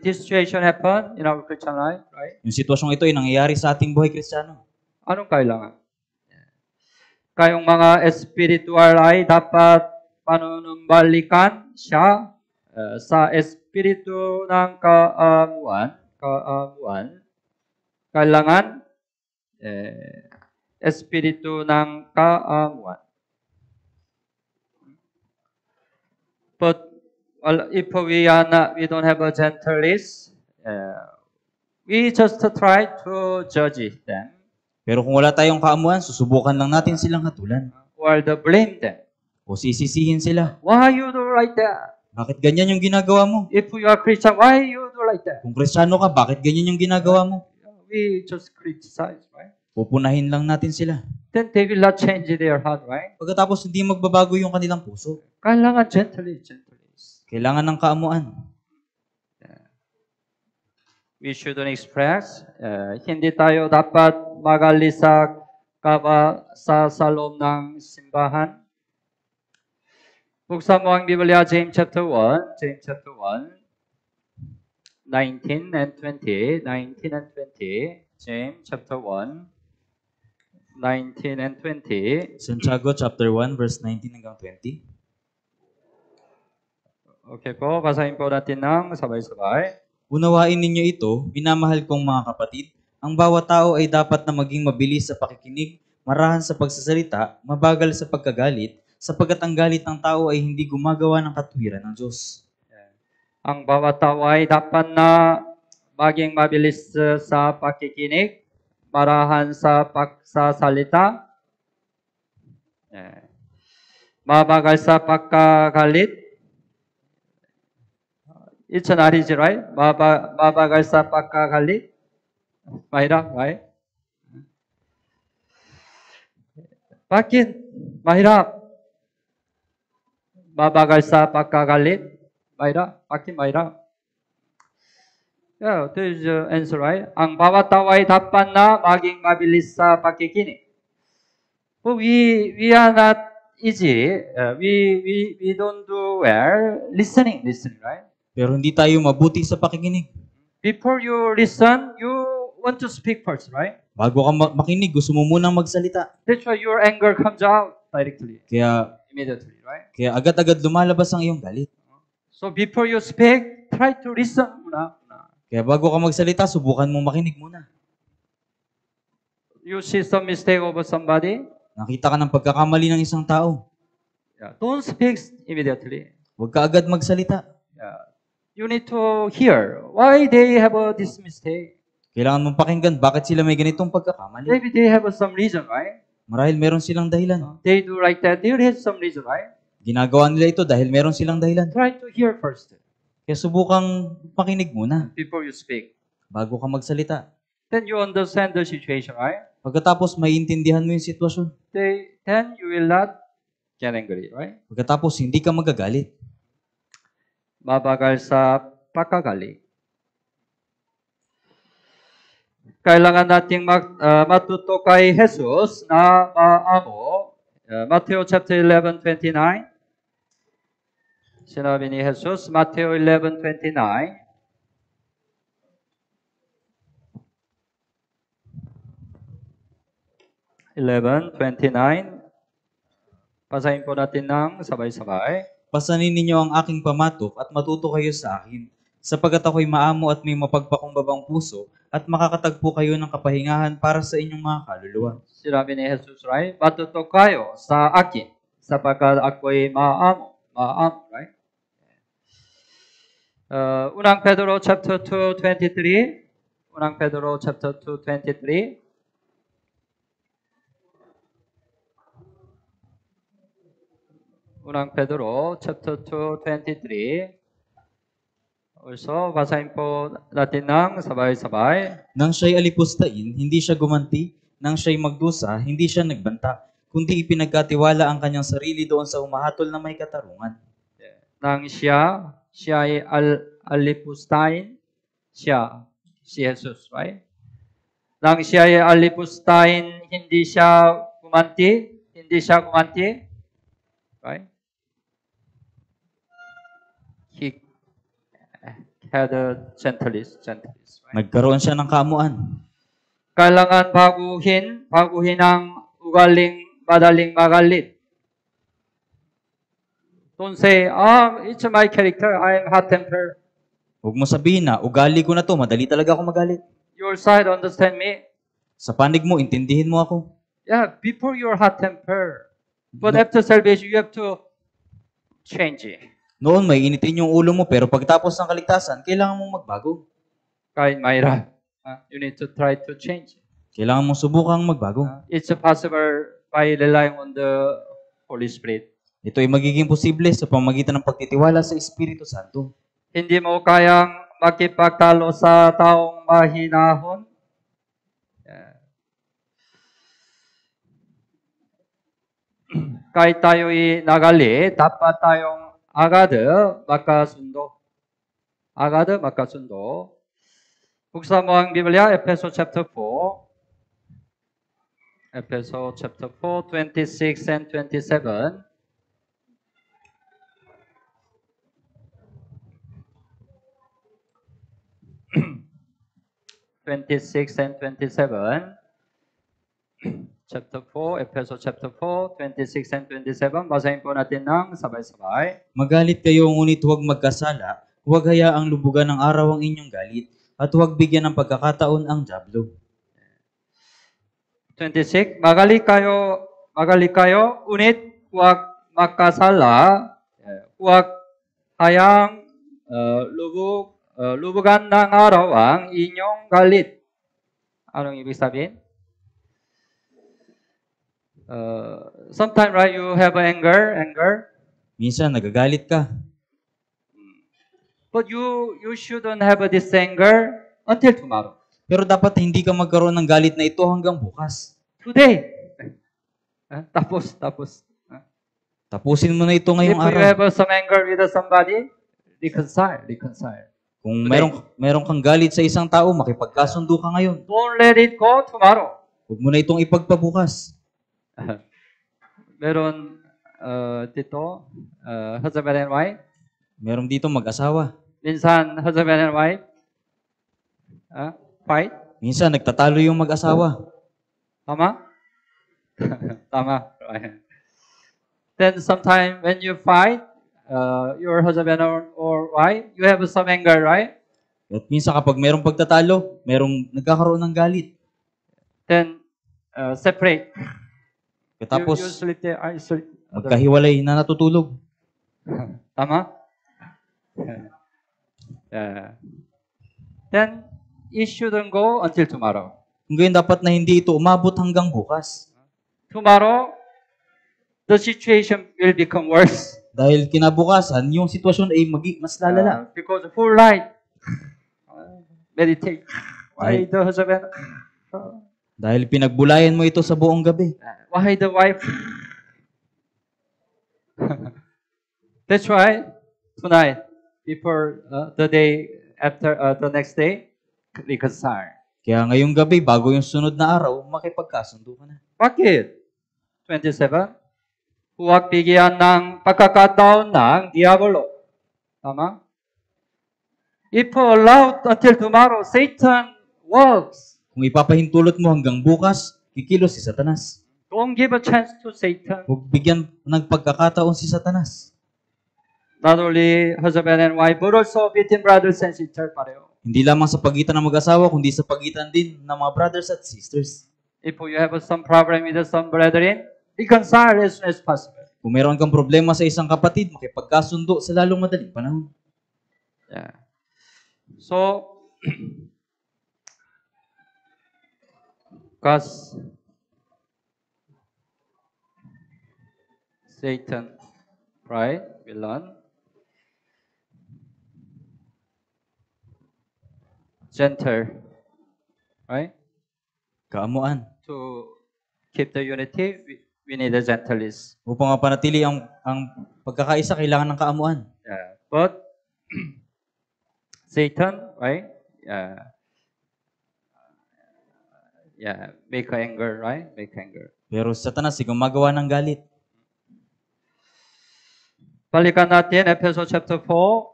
This situation happened in our Christian life, right? Yung sitwasyong ito ay nangyayari sa ating buhay Kristiyano. Anong kailangan? Kayong mga espiritual ay dapat panunumbalikan siya sa espiritu ng kaamuan. Kailangan espiritu ng kaamuan. But if we don't have a gentleness, we just try to judge them. Pero kung wala tayong kaamuan, susubukan lang natin silang hatulan. or blame them. O sisisihin sila. Why you do like that? Bakit ganyan yung ginagawa mo? If you are Christian, why you do like that? Kung Kristiyano ka, bakit ganyan yung ginagawa mo? We just criticize, right? Pupunahin lang natin sila. Then they will not change their heart, right? Pagkatapos hindi magbabago yung kanilang puso. kailangan gently. Kailangan ng kaamuan. We shouldn't express. Hindi tayo dapat magalit sa sa loob ng simbahan. Buksan mo ang Biblia, James chapter 1, 19 and 20, James chapter 1, 19 and 20. Santiago chapter 1 verse 19 hanggang 20. Okay po, basahin po natin ng sabay-sabay. Unawain ninyo ito, minamahal kong mga kapatid, ang bawat tao ay dapat na maging mabilis sa pakikinig, marahan sa pagsasalita, mabagal sa pagkagalit, sapagkat ang galit ng tao ay hindi gumagawa ng katuwiran ng Diyos. Ang bawat tao ay dapat na maging mabilis sa pakikinig, marahan sa pagsasalita, mabagal sa pagkagalit. It's not easy, right? Mabagal sa pagkagalit. Mahirap, right? Bakit? Mahirap. Mabagal sa pagkagalit. Mahirap. Bakit mahirap? Yeah, there is the answer, right? Ang bawat tao ay dapat na maging mabilis sa pakikinig. But we are not easy. We don't do well listening, right? Pero hindi tayo mabuti sa pakikinig. Before you listen, you want to speak first, right? Bago ka makinig, gusto mo munang magsalita. That's why your anger comes out directly, Kaya immediately, right? agad-agad lumalabas ang iyong galit. So before you speak, try to listen muna. Kaya bago ka magsalita, subukan mong makinig muna. You see some mistake over somebody, Nakita ka ng pagkakamali ng isang tao. don't speak immediately. Huwag ka agad magsalita. You need to hear why they have this mistake. Kailangan mong pakinggan bakit sila may ganitong pagkakamali. Maybe they have some reason, right? Marahil meron silang dahilan. They do like that. They have some reason, right? Ginagawa nila ito dahil meron silang dahilan. Try to hear first Kaya subukang makinig muna before you speak. bago ka magsalita. Then you understand the situation, right? Pagkatapos maiintindihan mo yung sitwasyon. Then you will not get angry, right? Pagkatapos hindi ka magagalit. Mabagal sa pagkagalit. Kailangan nating matuto kay Jesus na maamo. Matthew chapter 11:29. Sinabi ni Jesus, Matthew 11:29. Basahin po natin ng sabay-sabay. Pasanin ninyo ang aking pamatok at matuto kayo sa akin, sapagkat ako'y maamo at may mapagpakumbabang puso at makakatagpo kayo ng kapahingahan para sa inyong mga kaluluwa. Sinabi ni Jesus, right? Matuto kayo sa akin, sapagkat ako'y maamo, right? Unang Pedro chapter 2:23. Unang Pedro chapter 2:23. Unang Pedro chapter 2:23. Also, basahin po natin ng sabay-sabay. Nang siya'y alipustain, hindi siya gumanti. Nang siya'y magdusa, hindi siya nagbanta, kundi ipinagkatiwala ang kanyang sarili doon sa umahatol na may katarungan. Nang siya ay alipustain, si Jesus, right? Nang siya ay alipustain, hindi siya gumanti, right? He had a gentleness, right? Nagkaroon siya ng kaamuan. Kailangan baguhin ang ugaling madaling magalit. Don't say, it's my character, I'm hot-tempered. Huwag mo sabihin na, ugali ko na to, madali talaga ako magalit. Your side understand me. Sa panig mo, intindihin mo ako. Yeah, before you're hot-tempered. But after salvation, you have to change it. Noon may initin yung ulo mo, pero pagtapos ng kaligtasan, kailangan mong magbago. Kahit mahirap, you need to try to change it. Kailangan mong subukang magbago. It's possible by relying on the Holy Spirit. Ito ay magiging posible sa pamamagitan ng pagtitiwala sa Espiritu Santo. Hindi mo kayang makipagtalo sa taong mahinahon. Kahit tayo'y nagali, dapat tayong agad makasundo. Agad makasundo. Buksan mo ang Biblia, Efeso chapter 4. Efeso chapter 4, 26 and 27. 26 and 27. Chapter 4, Efeso chapter 4, 26 and 27. Basahin po natin ng sabay-sabay. Magalit kayo, ngunit huwag magkasala, huwag hayaang lubugan ng araw ang inyong galit, at huwag bigyan ng pagkakataon ang dyablo. 26. Magalit kayo, ngunit huwag magkasala, huwag hayang lubugan ng araw ang inyong galit. Anong ibig sabihin? Sometimes, right, you have anger. Minsan, nagagalit ka. But you shouldn't have this anger until tomorrow. Pero dapat hindi ka magkaroon ng galit na ito hanggang bukas. Today. Tapos. Tapusin mo na ito ngayong If you araw. have some anger with somebody, reconcile. Kung meron kang galit sa isang tao, makipagkasundo ka ngayon. Don't let it go tomorrow. Huwag mo na itong ipagpabukas. Meron dito, husband and wife. Meron dito mag-asawa. Minsan, husband and wife fight. Minsan, nagtatalo yung mag-asawa. Tama? Tama. Right. Then sometime when you fight, your husband or wife, you have some anger, right? At minsan kapag merong pagtatalo, merong nagkakaroon ng galit. Then separate. Tapos, you sleep there, I sleep. magkahiwalay na natutulog. Tama? Then it shouldn't go until tomorrow. Kung gayon, dapat na hindi ito umabot hanggang bukas. Tomorrow, the situation will become worse. Dahil kinabukasan, yung sitwasyon ay mas lalala. Because full night, meditate. Why the husband? Dahil pinagbulayan mo ito sa buong gabi. Why the wife? That's why tonight, before the day after the next day, reconcile. Kaya ngayong gabi, bago yung sunod na araw, makipagkasundo ka na. Bakit? 27. Huwag bigyan ng pagkakataon ng diablo. Tama? If allowed until tomorrow, Satan works. Kung ipapahintulot mo hanggang bukas, kikilos si Satanas. Don't give a chance to Satan. Huwag bigyan ng pagkakataon si Satanas. Not only husband and wife, but also between brothers and sisters pareho. Hindi lamang sa pagitan ng mag-asawa, kundi sa pagitan din ng mga brothers at sisters. If you have some problem with some brethren, reconcile as soon as possible. Kung meron kang problema sa isang kapatid, makipagkasundo sa lalong madaling panahon. Yeah. So, because Satan, right, villain, gentle, right? Kaamuan. To keep the unity, we need a gentleness. Upang mapanatili ang pagkakaisa, kailangan ng kaamuan. Yeah. But Satan, right? Make anger, right? Make anger. Pero Satanas, gumagawa ng galit. Balikan natin, Efeso chapter 4,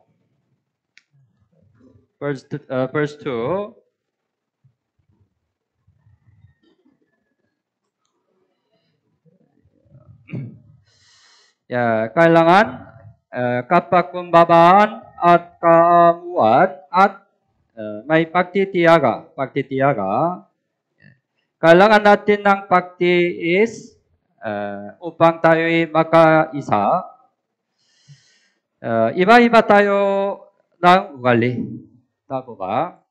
verse 2. Kailangan kapagkumbabaan at kaamuan at may pagtitiyaga. Kailangan natin ng pagtiis upang tayo'y makaisa. Iba-iba tayo ng ugali. Tama ba?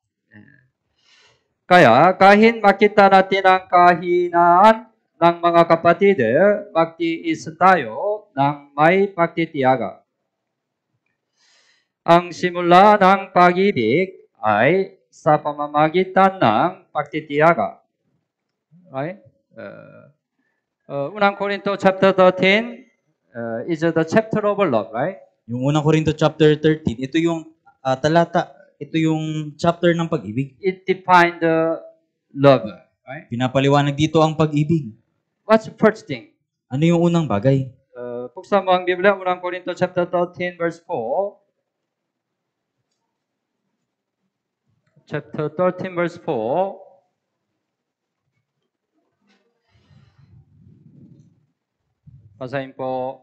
Kaya kahit makita natin ang kahinaan ng mga kapatid, magtiis tayo ng may pagtitiyaga. Ang simula ng pag-ibig ay sa pamamagitan ng pagtitiyaga. Right? Unang Korinto chapter 13 is the chapter of love, right? Yung unang Korinto chapter 13, ito yung talata, ito yung chapter ng pag-ibig. It defined the love, right? Pinapaliwanag dito ang pag-ibig. What's the first thing? Ano yung unang bagay? Buksan mo ang Biblia, unang Korinto chapter 13 verse 4. Chapter 13 verse 4. Basahin po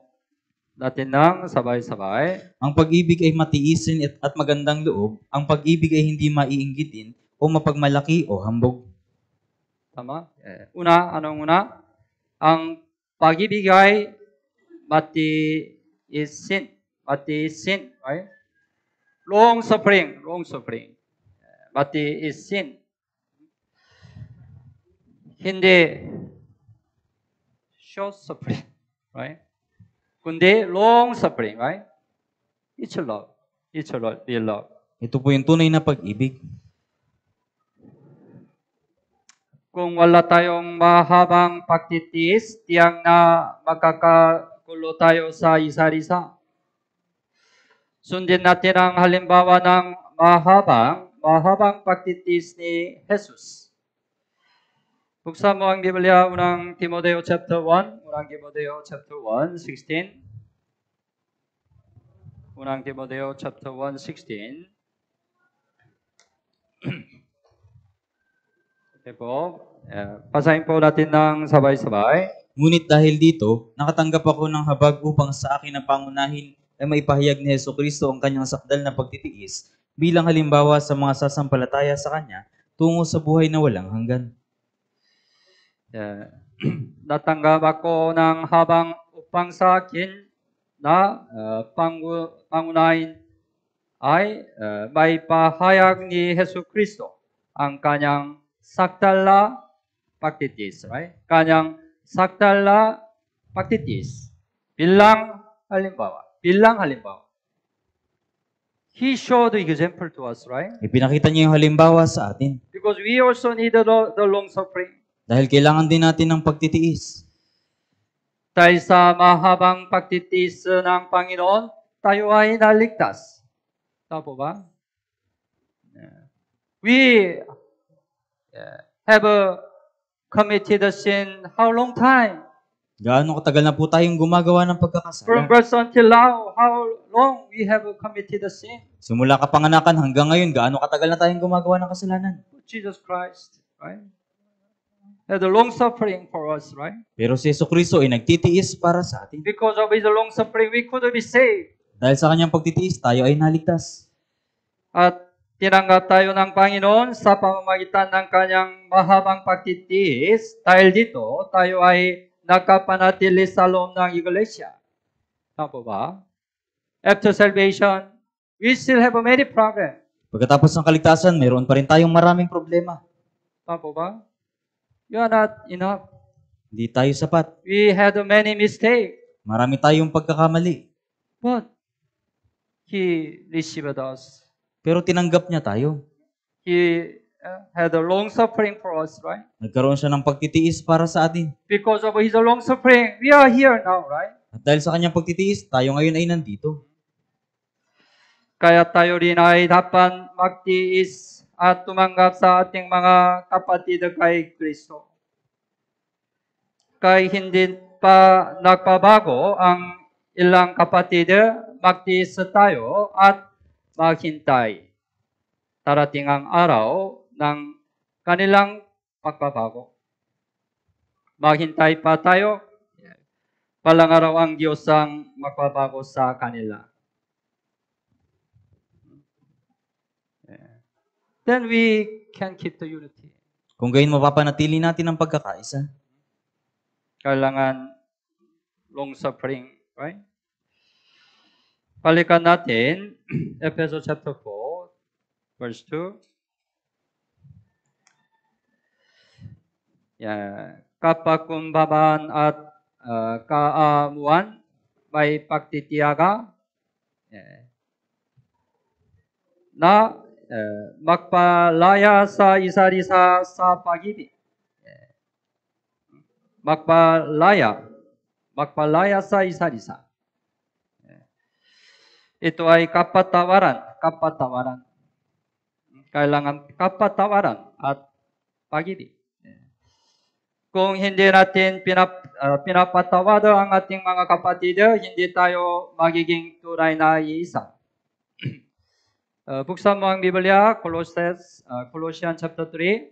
natin ng sabay-sabay. Ang pag-ibig ay matiisin at magandang loob. Ang pag-ibig ay hindi maiinggitin o mapagmalaki o hambog. Tama? Anong una? Ang pag-ibig ay matiisin, right? Long suffering. Matiisin. Hindi short suffering, right? Kundi long suffering, right? It's love. Real love. Ito po yung tunay na pag-ibig. Kung wala tayong mahabang pagtitiis, tiyang na magkakagulo tayo sa isa-isa. Sundin natin ang halimbawa ng mahabang pagtitiis ni Jesus. Buksan mo ang Biblia, unang Timoteo chapter 1, unang Timoteo chapter 1, 16. Unang Timoteo chapter 1, 16. Okay po. Basahin po natin ng sabay-sabay. Ngunit dahil dito, nakatanggap ako ng habag upang sa akin na pangunahin ay maipahayag ni Hesukristo ang kanyang sakdal na pagtitiis bilang halimbawa sa mga sasampalataya sa Kanya tungo sa buhay na walang hanggan. Natanggap ako ng habang upang sa akin na pangunahin ay may pahayag ni Hesukristo ang kanyang sakdal na pagtitiis, right? Kanyang sakdal na pagtitiis bilang halimbawa. He showed the example to us, right? Ipinakita niya yung halimbawa sa atin. Because we also need the long suffering. Dahil kailangan din natin ng pagtitiis. Dahil sa mahabang pagtitiis ng Panginoon, tayo ay naligtas. Tama po ba? We have committed a sin how long time? Gaano katagal na po tayong gumagawa ng From pagkakasala? birth until now, how long we have committed a sin? Simula kapanganakan hanggang ngayon, gaano katagal na tayong gumagawa ng kasalanan? Jesus Christ, right? Had a long suffering for us, right? Pero si Hesukristo ay nagtitiis para sa atin. Because of His long suffering, we could be saved. Dahil sa kanyang pagtitiis, tayo ay naligtas. At tinanggap tayo ng Panginoon sa pamamagitan ng kanyang mahabang pagtitiis. Dahil dito, tayo ay nakapanatili sa loob ng iglesia. Tama po ba? After salvation, we still have many problems. Pagkatapos ng kaligtasan, mayroon pa rin tayong maraming problema. Tama po ba? You are not enough. Hindi tayo sapat. We had many mistakes. Marami tayong pagkakamali. But He received us. Pero tinanggap niya tayo. He had a long suffering for us, right? Nagkaroon siya ng pagtitiis para sa atin. Because of His long suffering, we are here now, right? At dahil sa kanyang pagtitiis, tayo ngayon ay nandito. Kaya tayo rin ay dapat magtiis at tumanggap sa ating mga kapatid kay Kristo. Kaya hindi pa nagpabago ang ilang kapatid, magtiis tayo at maghintay. Darating ang araw ng kanilang pagbabago. Maghintay pa tayo, palang araw ang Diyos ang magbabago sa kanila. Then we can keep the unity. Kung gayon mapapanatili natin ang pagkakaisa. Kailangan long suffering, right? Balikan natin, Ephesians chapter 4, verse 2. Kapakumbabaan at kaamuan, may pagtitiyaga, na magpalaya sa isa't isa sa pag-ibig. Magpalaya sa isa't isa. Ito ay kapatawaran. Kailangan kapatawaran at pag-ibig. Kung hindi natin pinapatawad ang ating mga kapatid, hindi tayo magiging tunay na iisa. Buksan mo ang Biblia, Colossians chapter 3.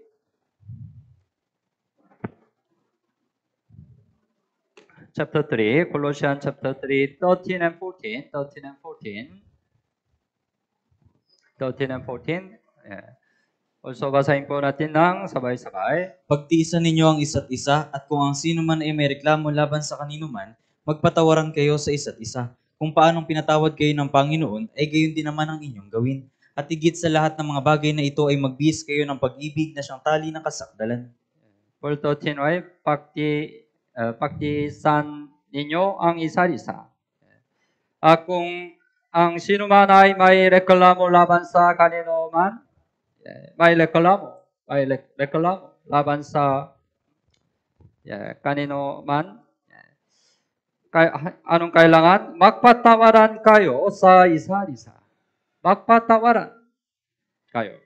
Chapter 3, Colossians chapter 3, 13 and 14. 13 and 14. Also, basahin po natin ng sabay-sabay. Pagtiisan ninyo ang isa't isa, at kung ang sino man ay may reklamo laban sa kanino man, magpatawaran kayo sa isa't isa. Kung paanong pinatawad kayo ng Panginoon, ay gayon din naman ang inyong gawin. At higit sa lahat ng mga bagay na ito ay magbihis kayo ng pag-ibig na siyang tali ng kasakdalan. Paul 13 ay pagtiisan ninyo ang isa't isa. Kung ang sino man ay may reklamo laban sa kanino man, may reklamo laban sa kanino man, anong kailangan? Magpatawaran kayo sa isa't isa. Magpatawaran kayo.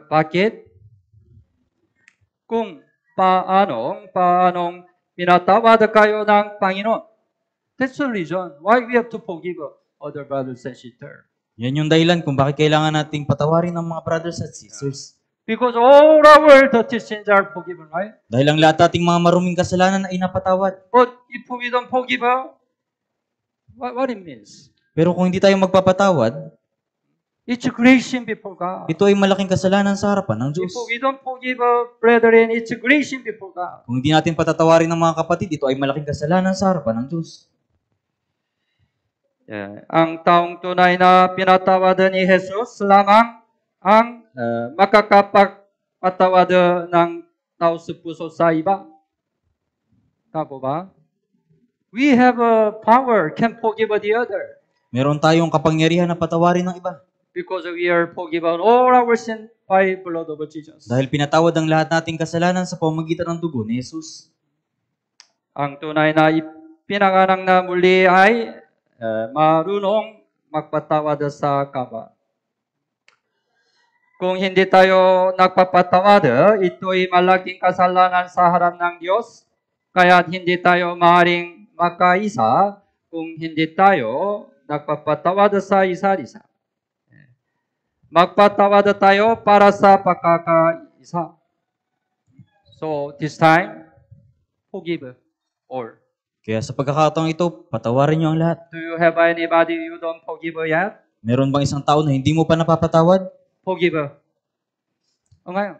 Bakit? Kung paanong pinatawad kayo ng Panginoon. That's the reason why we have to forgive other brothers and sisters. Yan yung dahilan kung bakit kailangan nating patawarin ng mga brothers at sisters. Because all our dirty sins are forgiven, right? Dahil ang lahat ating mga maruming kasalanan ay napatawad. But if we don't forgive, what it means? Pero kung hindi tayo magpapatawad, it's a great sin before God. ito ay malaking kasalanan sa harapan ng Diyos. If we don't forgive brethren, it's a great sin before God. Kung hindi natin patatawarin ng mga kapatid, ito ay malaking kasalanan sa harapan ng Diyos. Ang taong tunay na pinatawad ni Jesus lamang ang makakapagpatawad ng tao sa puso sa iba. Tama ba? We have a power, can forgive the other. Meron tayong kapangyarihan na patawarin ng iba. Because we are forgiven all our sin by blood of Jesus. Dahil pinatawad ang lahat nating kasalanan sa pamamagitan ng dugo ni Jesus. Ang tunay na pinanganak na muli ay marunong magpatawad sa kapwa. Kung hindi tayo nagpapatawad, ito'y malaking kasalanan sa harap ng Diyos. Kaya hindi tayo maaaring makaisa kung hindi tayo nagpapatawad sa isa't isa. Magpatawad tayo para sa pagkakaisa. So, this time, forgive all. Kaya sa pagkakataong ito, patawarin niyo ang lahat. Do you have anybody you don't forgive yet? Meron bang isang tao na hindi mo pa napapatawad? Forgive. O ngayon,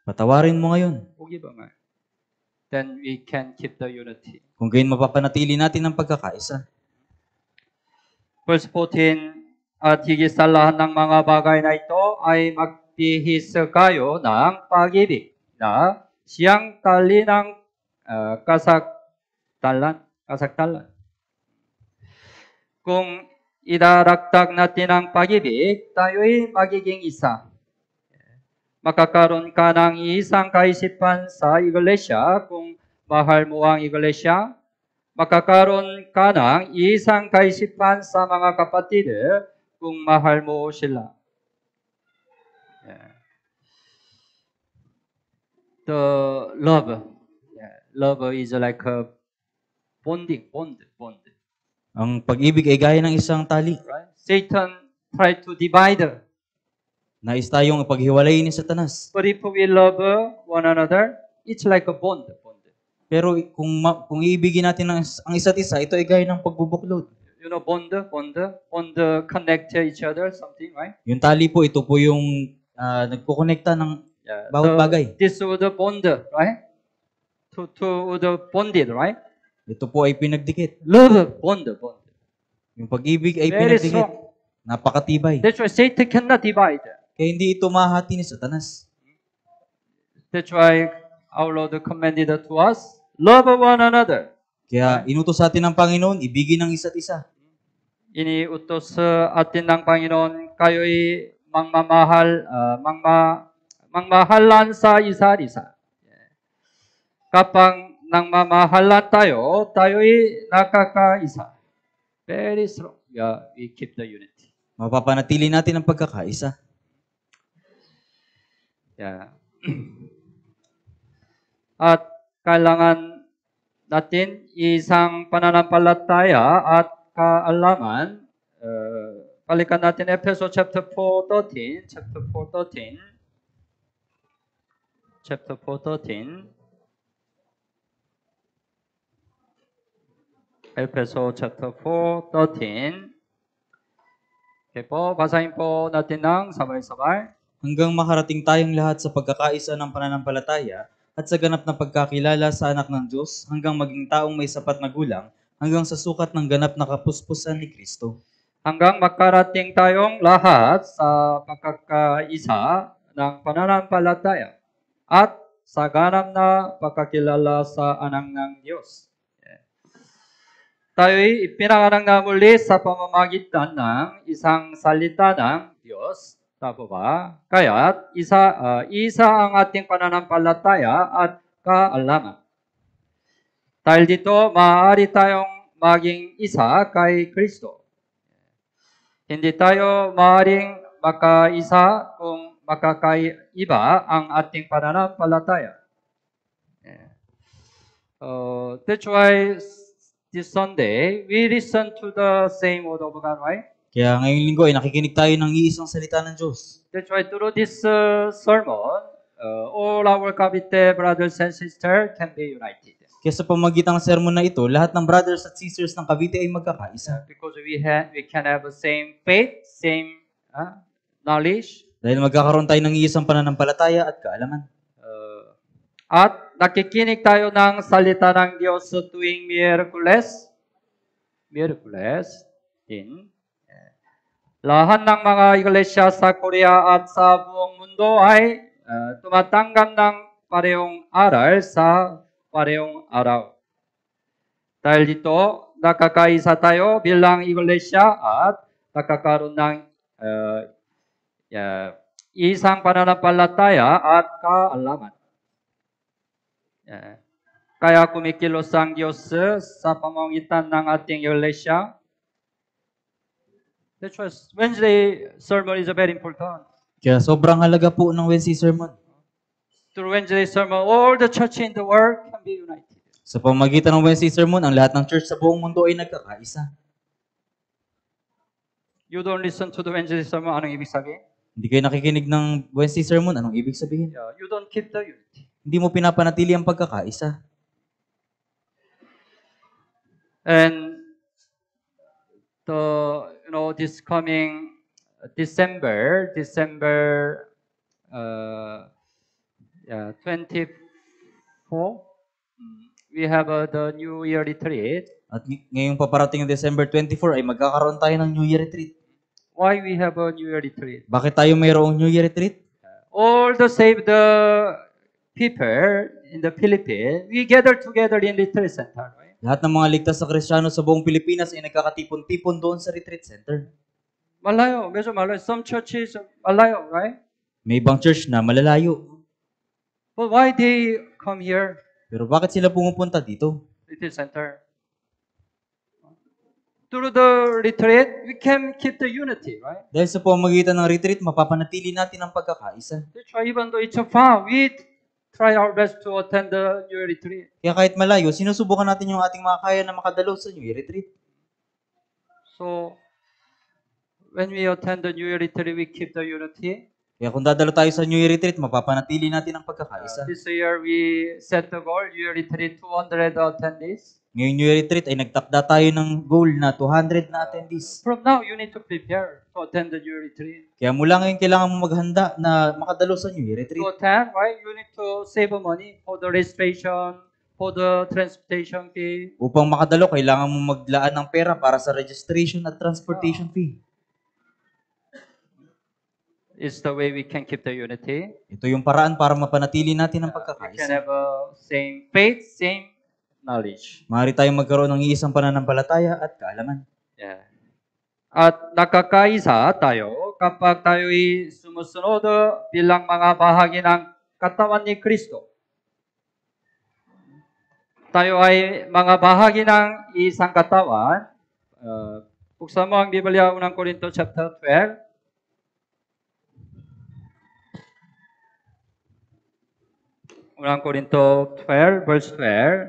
Patawarin mo ngayon. forgive ngayon. Then we can keep the unity. Kung gayon mapapanatili natin ang pagkakaisa. Verse 14, at higit sa lahat ng mga bagay na ito ay magbihis kayo ng pag-ibig na siyang tali ng kasakdalan. Kung idaragdag natin ang pag-ibig, tayo'y magiging isa. Makakaroon ka ng isang kaisipan sa iglesia kung mahal mo ang iglesia. Makakaroon ka ng isang kaisipan sa mga kapatid kung mahal mo sila. The love. Love is like a bond. Ang pag-ibig ay gaya ng isang tali. Right? Satan tried to divide. Nais tayong paghiwalayin ni Satanas. But if we love one another, it's like a bond. Pero kung iibigin natin ang isa't isa, ito ay gaya ng pagbubuklod. You know, bond connect each other, something, right? Yung tali po, ito po yung nagkukonekta ng bawat bagay. This would bond, right? To would bonded, right? Ito po ay pinagdikit. Love, bond. Yung pag-ibig ay Very pinagdikit. strong. Napakatibay. That's why Satan cannot divide. Kaya hindi ito mahati ni Satanas. That's why our Lord commanded to us, love one another. Kaya inutos sa atin ng Panginoon, ibigin ang isa't isa. Iniutos sa atin ng Panginoon, kayo'y mangmahalan sa isa't isa. Kapag nangmamahalan tayo, tayo'y nakakaisa. Very strong. Yeah, we keep the unity. Mapapanatili natin ang pagkakaisa. Yeah. At kailangan natin isang pananampalataya at kaalaman. Balikan natin Efeso chapter 4:13. Chapter 4:13. Chapter 4:13. Efeso chapter 4:13. Okay po, basahin po natin ng sabay-sabay. Hanggang makarating tayong lahat sa pagkakaisa ng pananampalataya at sa ganap na pagkakilala sa anak ng Diyos, hanggang maging taong may sapat na gulang, hanggang sa sukat ng ganap na kapuspusan ni Kristo. Hanggang makarating tayong lahat sa pagkakaisa ng pananampalataya at sa ganap na pagkakilala sa anak ng Diyos. Tayo'y ipinanganak na muli sa pamamagitan ng isang salita ng Diyos. Tama ba? Kaya't isa ang ating pananampalataya at kaalaman. Dahil dito, maaari tayong maging isa kay Kristo. Hindi tayo maaaring makaisa kung makakaiba ang ating pananampalataya. That's why this Sunday, we listen to the same word of God, right? Kaya ngayong linggo ay nakikinig tayo ng iisang salita ng Diyos. That's why through this sermon, all our Cavite brothers and sisters can be united. Kaya sa pamagitan ng sermon na ito, lahat ng brothers at sisters ng Cavite ay magkakaisa. Because we can have the same faith, same knowledge. Dahil magkakaroon tayo ng iisang pananampalataya at kaalaman. At nakikinig tayo ng salita ng Diyos sa tuwing Miyerkules. Din. Lahat ng mga iglesia sa Korea at sa buong mundo ay tumatanggap ng parehong aral sa parehong araw. Dahil dito, nakakaisa tayo bilang iglesia at nakakaroon ng isang pananampalataya at kaalaman. Kaya kumikilos ang Diyos sa pamamagitan ng ating iglesia. That's why Wednesday sermon is very important. Kaya sobrang halaga po ng Wednesday sermon. Through Wednesday sermon, all the church in the world can be united. Sa pamamagitan ng Wednesday sermon, ang lahat ng church sa buong mundo ay nagkakaisa. You don't listen to the Wednesday sermon, anong ibig sabihin? Hindi kayo nakikinig ng Wednesday sermon, anong ibig sabihin? Yeah, you don't keep the unity. Hindi mo pinapanatili ang pagkakaisa. And this coming December 24, we have the New Year retreat. At ngayong paparating ng December 24 ay magkakaroon tayo ng New Year retreat. Why we have a New Year retreat? Bakit tayo mayroong New Year retreat? All the saved people in the Philippines, we gather together in retreat center, right? Lahat ng mga ligtas sa Kristiyano sa buong Pilipinas ay nagkakatipon-tipon doon sa retreat center. Malayo, medyo malayo. Some churches malayo, right? May ibang church na malalayo. But why they come here, Pero bakit sila pumupunta dito? retreat center? Through the retreat, we can keep the unity, right? Dahil sa pamamagitan ng retreat, mapapanatili natin ang pagkakaisa. That's why even though it's far, we try our best to attend the New Year retreat. Kaya kahit malayo, sinusubukan natin yung ating mga kaya na makadalo sa New Year retreat. So, when we attend the New Year retreat, we keep the unity. Kaya kung dadalo tayo sa New Year retreat, mapapanatili natin ang pagkakaisa. This year, we set the goal, New Year retreat, 200 attendees. Ngayong New Year retreat ay nagtakda tayo ng goal na 200 na attendees. From now, you need to prepare to attend the New Year retreat. Kaya mula ngayon kailangan mo maghanda na makadalo sa New Year retreat. To attend, right? You need to save money for the registration, for the transportation fee. Upang makadalo, kailangan mo maglaan ng pera para sa registration at transportation fee. It's the way we can keep the unity. Ito yung paraan para mapanatili natin ang We can pagkakaisa. have same faith, same knowledge. Maaari tayong magkaroon ng iisang pananampalataya at kaalaman. Yeah. At nakakaisa tayo kapag tayo'y sumusunod bilang mga bahagi ng katawan ni Kristo. Tayo ay mga bahagi ng isang katawan. Buksan mo ang Biblia, 1 Corinto chapter 12. Unang Corinto 12, verse 12.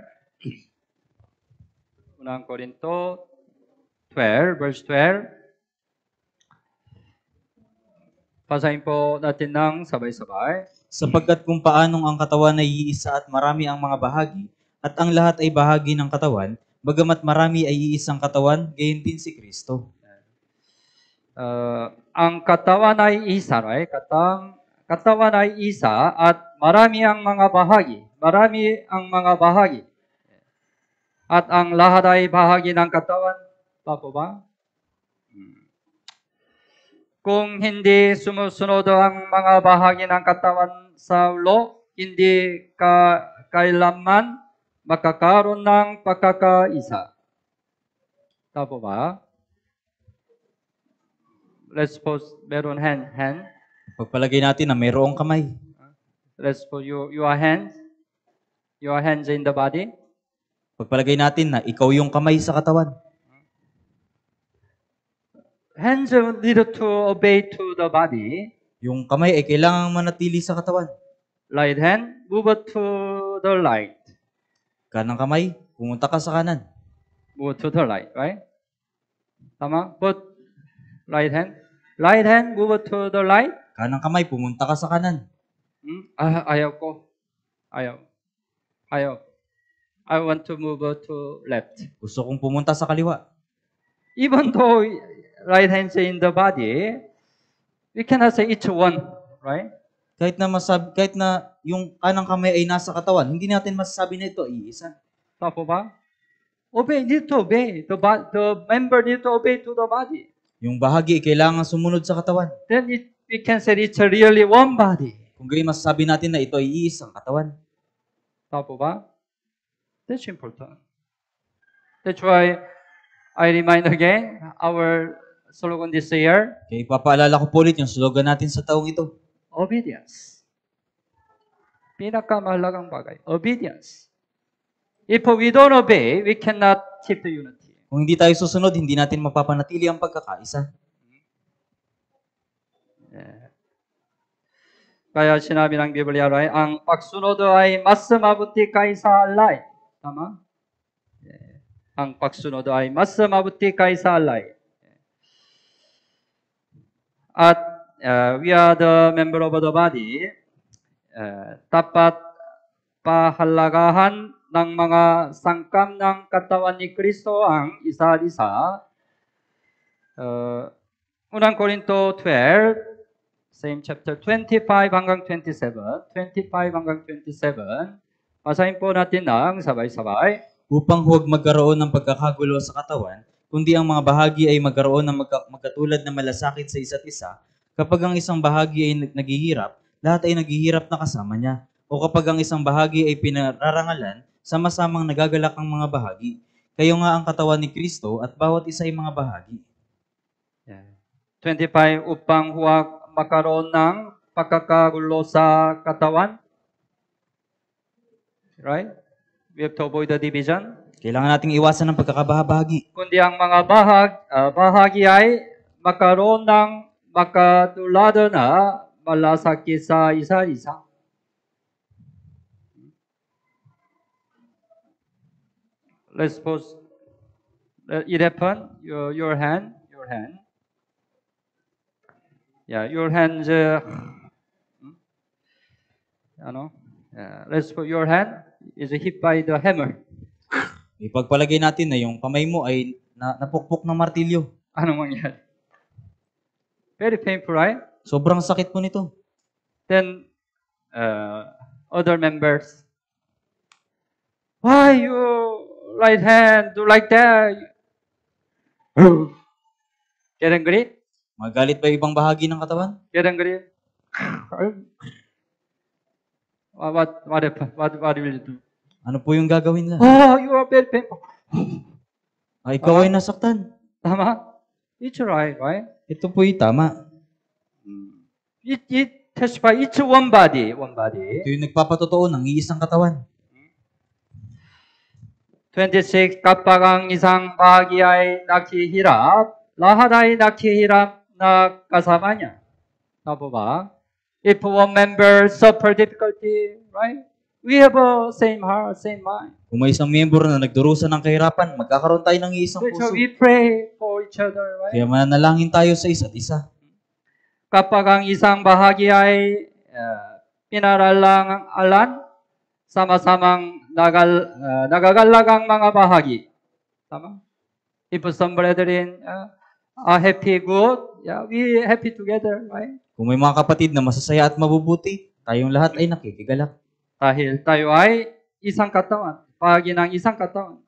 Unang Corinto 12, verse 12. Basahin po natin ng sabay-sabay. Sapagkat kung paanong ang katawan ay iisa at marami ang mga bahagi, at ang lahat ay bahagi ng katawan, bagamat marami ay iisang katawan, gayon din si Kristo. Ang katawan ay isa, right? Katawan ay isa at marami ang mga bahagi. Marami ang mga bahagi. At ang lahat ay bahagi ng katawan. Tama ba? Kung hindi sumusunod ang mga bahagi ng katawan sa ulo, hindi kailanman makakaroon ng pagkakaisa. Tama ba? Let's suppose meron hand. Pagpalagay natin na mayroong kamay. Let's suppose your hands in the body. Pagpalagay natin na ikaw yung kamay sa katawan. Hands need to obey to the body. Yung kamay ay kailangang manatili sa katawan. Right hand, move to the right. Kanang kamay, pumunta ka sa kanan. Move to the right, right? Tama? But right hand, move to the right. Kanang kamay, pumunta ka sa kanan. Ayaw ko. Ayaw. I want to move to left. Gusto kong pumunta sa kaliwa. Even though right hand is in the body, we cannot say each one, right? Kahit na yung kanang kamay ay nasa katawan, hindi natin masasabi na ito ay isa. Tama ba? Need to obey. The member need to obey to the body. Yung bahagi ay kailangan sumunod sa katawan. Then we can say it's really one body. Kung gayon masasabi natin na ito ay iisang katawan. Tama ba? That's important. That's why I remind again our slogan this year, Kaya ipapaalala ko po ulit yung slogan natin sa taong ito. obedience. Pinakamahalagang bagay, obedience. If we don't obey, we cannot keep the unity. Kung hindi tayo susunod, hindi natin mapapanatili ang pagkakaisa. Kaya sinabi ng Biblia, right? Ang pagsunod ay mas mabuti kaysa alay. Tama? Ang pagsunod ay mas mabuti kaysa alay. At we are the member of the body. Dapat pahalagahan ng mga sangkam ng katawan ni Kristo ang isa't isa. Unang Corinto 12, same chapter 25 hanggang 27. 25 hanggang 27. Basahin po natin ng sabay-sabay. Upang huwag magkaroon ng pagkakagulo sa katawan, kundi ang mga bahagi ay magkaroon ng magkatulad na malasakit sa isa't isa. Kapag ang isang bahagi ay naghihirap, lahat ay naghihirap na kasama niya. O kapag ang isang bahagi ay pinararangalan, sama-samang nagagalak ang mga bahagi. Kayo nga ang katawan ni Kristo at bawat isa ay mga bahagi. 25, upang huwag magkaroon ng pagkakagulo sa katawan. Right? We have to avoid the division. Kailangan nating iwasan ng pagkakabahabahagi. Kundi ang mga bahagi ay magkaroon ng magkatulad na malasakit sa isa't isa. Let's suppose it happened, your hand. Yeah, your hand, let's put your hand is hit by the hammer. Ipagpalagay natin na yung kamay mo ay napukpok ng martilyo. Ano mangyari? Very painful, right? Sobrang sakit po nito. Then, other members, why you right hand do like that? Get angry? Magalit ba yung ibang bahagi ng katawan? Get angry? What will you do? Ano po yung gagawin nila? Oh, you are very painful. Ikaw ay nasaktan. Tama? It's right, right? Ito po yung tama. It testifies, it's one body, one body. Ito yung nagpapatotoo ng iisang katawan. 26, kapag ang isang bahagi ay naghihirap, lahat ay naghihirap na kasama niya. Tama ba? If one member suffer difficulty, right? We have a same heart, same mind. Kung may isang miyembro na nagdurusa ng kahirapan, magkakaroon tayo ng iisang So puso. we pray for each other, right? Kaya mananalangin tayo sa isa't isa. Kapag ang isang bahagi ay pinaralangalan, sama-samang nagagalak ang mga bahagi. Tama? If some brethren are happy, good, yeah, we happy together, right? Kung may mga kapatid na masasaya at mabubuti, tayong lahat ay nakikigalak. Dahil tayo ay isang katawan, bahagi ng isang katawan.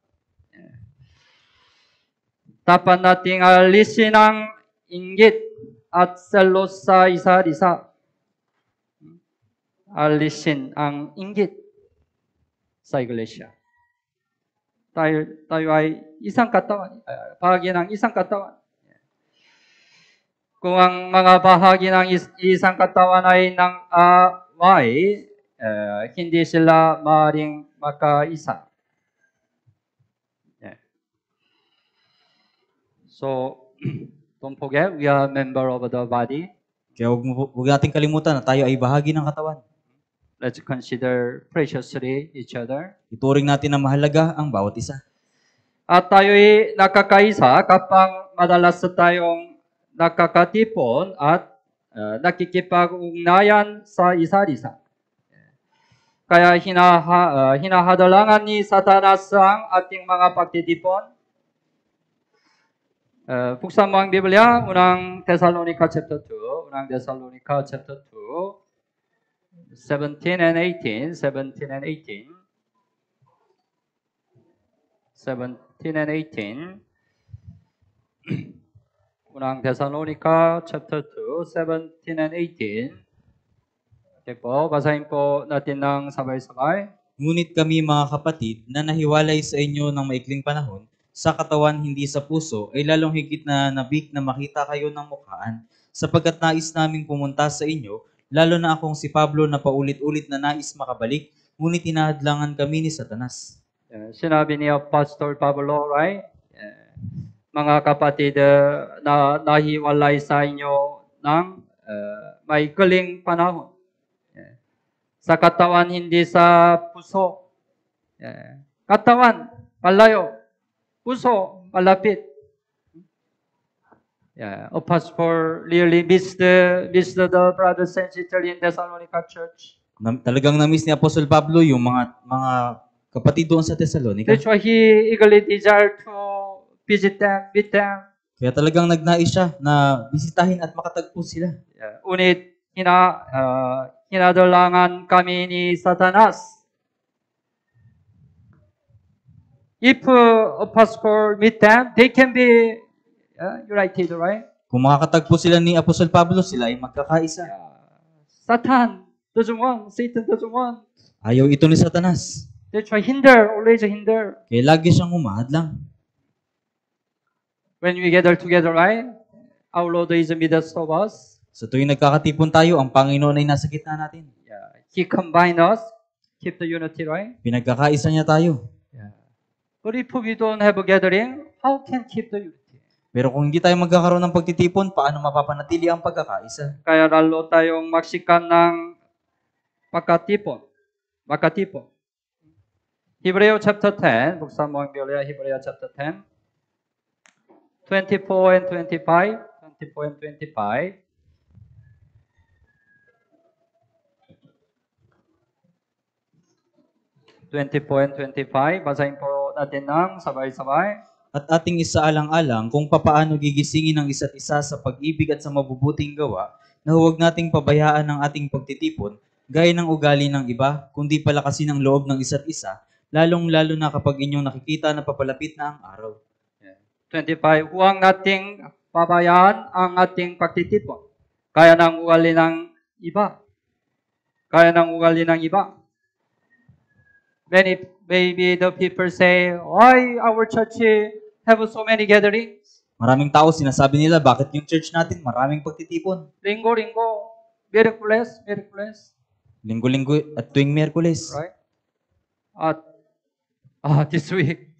Dapat nating alisin ang inggit at selos sa isa't isa. Alisin ang inggit sa iglesia. Tayo ay isang katawan, bahagi ng isang katawan. Kung ang mga bahagi ng isang katawan ay ng away, hindi sila maaaring makaisa. Yeah. So, don't forget, we are a member of the body. Kaya huwag nating kalimutan na tayo ay bahagi ng katawan. Let's consider preciously each other. Ituring natin na mahalaga ang bawat isa. At tayo'y nakakaisa kapag madalas tayong nakakatipon at nakikipag-ugnayan sa isa't isa. Kaya hinahadalangan ni Satanas ang ating mga pagtitipon. Buksan mo ang Biblia, unang Thessalonica chapter 2, unang Thessalonica chapter 2, 17 and 18, 17 and 18. 17 and 18. Unang Thessalonica chapter 2, 17 and 18. Okay po, basahin po natin ng sabay-sabay. Ngunit kami mga kapatid na nahiwalay sa inyo ng maikling panahon, sa katawan hindi sa puso, ay lalong higit na nabik na makita kayo ng mukhaan, sapagkat nais naming pumunta sa inyo, lalo na akong si Pablo na paulit-ulit na nais makabalik, ngunit tinahadlangan kami ni Satanas. Sinabi ni Pastor Pablo, right? Mga kapatid na nahiwalay sa inyo ng maikling panahon. Sa katawan, hindi sa puso. Katawan, malayo. Puso, malapit. Pastor really missed the brothers and sisters in Thessalonica church. Talagang na-miss ni Apostol Pablo yung mga kapatid doon sa Thessalonica. That's why he eagerly desired to visit them, meet them. Kaya talagang nagnais siya na bisitahin at makatagpo sila. Unit, hinadalangan kami ni Satanas. If a pastor meet them, they can be united, right? Kung makakatagpo sila ni Apostol Pablo, sila ay magkakaisa. Satan doesn't want, Satan doesn't want. Ayaw ito ni Satanas. That's why always hinder. Kaya lagi siyang umahadlang. When we gather together, right? Our Lord is in the midst of us. Sa tuwing nagkakatipon tayo, ang Panginoon ay nasa gitna natin. He combined us, keep the unity, right? Pinagkakaisa niya tayo. But if we don't have a gathering, how can keep the unity? Pero kung hindi tayo magkakaroon ng pagtitipon, paano mapapanatili ang pagkakaisa? Kaya lalo tayong magsikan ng makatipon. Hebreo chapter 10, buksan mo ang Biblia, Hebreo chapter 10. 24 and 25. 24 and 25. And 25. Basahin po natin ng sabay-sabay. At ating isaalang-alang kung papaano gigisingin ang isa't isa sa pag-ibig at sa mabubuting gawa, na huwag nating pabayaan ang ating pagtitipon, gaya ng ugali ng iba, kundi palakasin ang loob ng isa't isa, lalong-lalo na kapag inyong nakikita na papalapit na ang araw. 25, huwag nating pabayaan ang ating pagtitipon. Kaya ng ugali ng iba. Kaya ng ugali ng iba. Maybe the people say, why our church have so many gatherings? Maraming tao sinasabi nila, bakit yung church natin maraming pagtitipon? Linggo-linggo, miraculous, miraculous, Linggo-linggo at tuwing Miyerkules. right? At this week,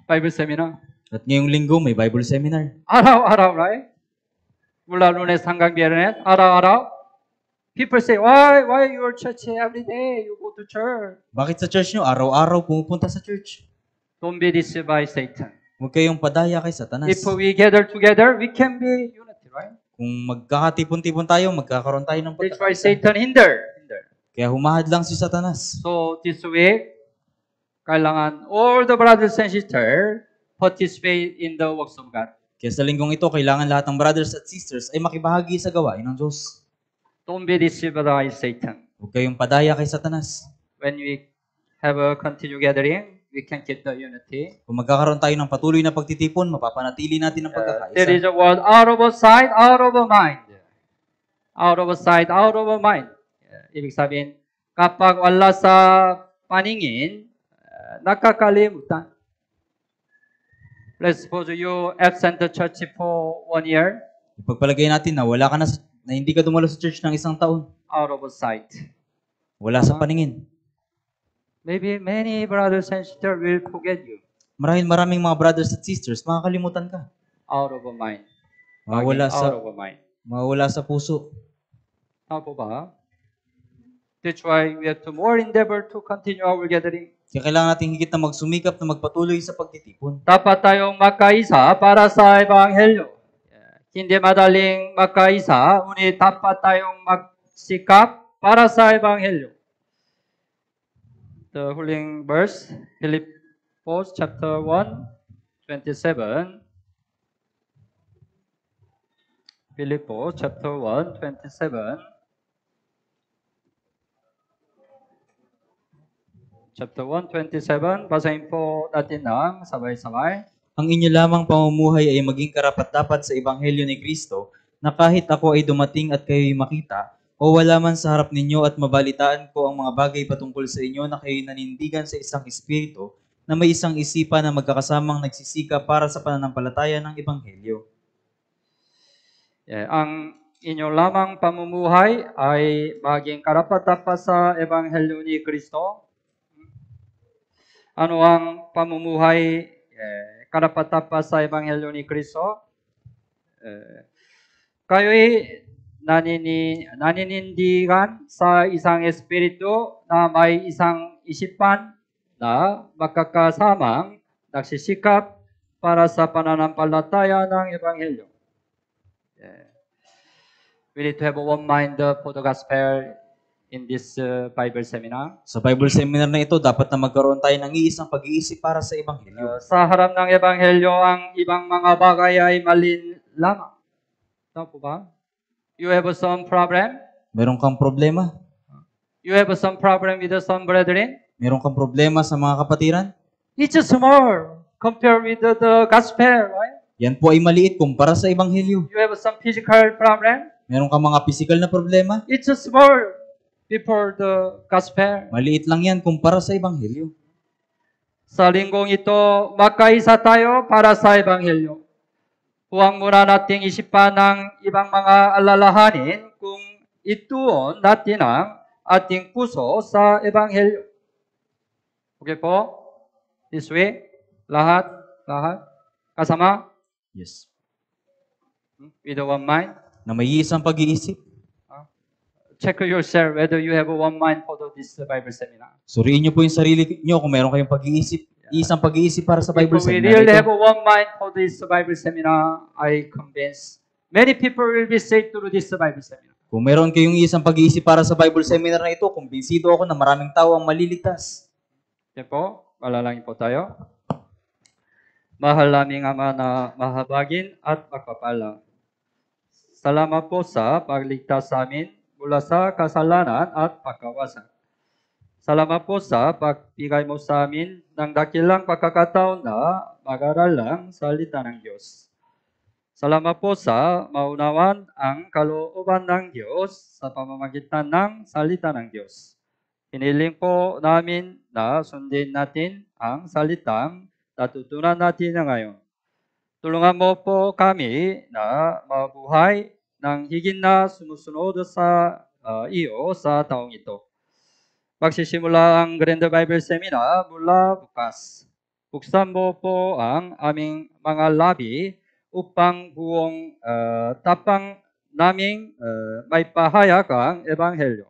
Bible seminar. At ngayong linggo may Bible seminar. Araw-araw, right? Mula Lunes hanggang Biyernes, araw-araw. People say, why your church every day? You go to church. Bakit sa church nyo araw-araw pumupunta sa church? Don't be deceived by Satan. Huwag kayong padaya kay Satanas. If we gather together, we can be unity, right? Kung magkakatipon-tipon tayo, magkakaroon tayo ng That's why pagkakaisa. Satan hinder. Kaya humahad lang si Satanas. So this week, kailangan all the brothers and sisters participate in the works of God. Kaya sa linggong ito, kailangan lahat ng brothers at sisters ay makibahagi sa gawain ng Diyos. Don't be deceived by Satan. Huwag kayong padaya kay Satanas. When we have a continued gathering, we can keep the unity. Kung magkakaroon tayo ng patuloy na pagtitipon, mapapanatili natin ang There is pagkakaisa. a word out of sight, out of mind. Out of sight, out of mind. Ibig sabihin, kapag wala sa paningin, nakakalimutan. Let's suppose you absent the church for 1 year, Ipagpalagay natin na wala ka na hindi ka dumalo sa church ng isang taon. out of sight. Wala sa paningin. Maybe many brothers and sisters will forget you. Marahil maraming mga brothers at sisters, makakalimutan ka. Out of mind. Mawala Out of mind. sa puso. Tama po ba? That's why we have to more endeavor to continue our gathering. Kaya kailangan natin higit na magsumikap na magpatuloy sa pagtitipon. Dapat tayong magkaisa para sa Ebanghelyo. Hindi madaling magkaisa, ngunit dapat tayong magsikap para sa Ebanghelyo. The huling verse, Philippians chapter 1:27. Philippians chapter 1:27. Chapter 1:27, basahin po natin ng sabay-sabay. Ang inyo lamang pamumuhay ay maging karapat-dapat sa Ebanghelyo ni Kristo na kahit ako ay dumating at kayo'y makita o wala man sa harap ninyo at mabalitaan ko ang mga bagay patungkol sa inyo na kayo'y nanindigan sa isang espiritu na may isang isipan na magkakasamang nagsisika para sa pananampalataya ng Ebanghelyo. Ang inyo lamang pamumuhay ay maging karapat-dapat sa Ebanghelyo ni Kristo. Ano ang pamumuhay karapat-dapat sa Ebanghelyo ni Kristo? Kayo'y naninindigan sa isang espiritu na may isang isipan na magkakasamang nagsisikap para sa pananampalataya ng Ebanghelyo. We need to have one mind for the gospel in this Bible seminar. Sa Bible seminar na ito, dapat na magkaroon tayo ng iisang pag-iisip para sa Ebanghelyo. Sa harap ng Ebanghelyo, ang ibang mga bagay ay malin lamang. Tama po ba? You have some problem? Meron kang problema? You have some problem with some brethren? Meron kang problema sa mga kapatiran? It's small compared with the gospel, right? Yan po ay maliit kumpara sa Ebanghelyo. You have some physical problem? Meron kang mga physical na problema? It's small before the gospel. Maliit lang yan kumpara sa Ebanghelyo. Sa linggong ito, magkaisa tayo para sa Ebanghelyo. Huwag muna nating isipan ng ibang mga alalahanin kung ituon natin ang ating puso sa Ebanghelyo. Okay po? This way? Lahat? Kasama? Yes. With one mind? Na may isang pag-iisip. Check yourself whether you have one mind for this Bible seminar. Suriin niyo po yung sarili niyo kung meron kayong pag-iisip, isang pag-iisip para sa Bible If we seminar really have ito. one mind for this Bible seminar, I convince many people will be saved through this Bible seminar. Kung meron kayong isang pag-iisip para sa Bible seminar na ito, kumbinsido ako na maraming tao ang maliligtas. Okay po, malalangin po tayo. Mahal naming Ama na mahabagin at magpapala. Salamat po sa pagligtas sa amin mula sa kasalanan at pagkawasak. Salamat po sa pagbigay mo sa amin ng dakilang pagkakataon na mag-aral lang salita ng Diyos. Salamat po sa maunawan ang kalooban ng Diyos sa pamamagitan ng salita ng Diyos. Hiniling po namin na sundin natin ang salitang natutunan natin na ngayon. Tulungan mo po kami na mabuhay ng higit na sumusunod sa iyo sa taong ito. Magsisimula ang Grande Bible Seminar mula bukas. Buksan mo po ang aming mga labi upang buong tapang naming may pahayag ang Ebanghelyo.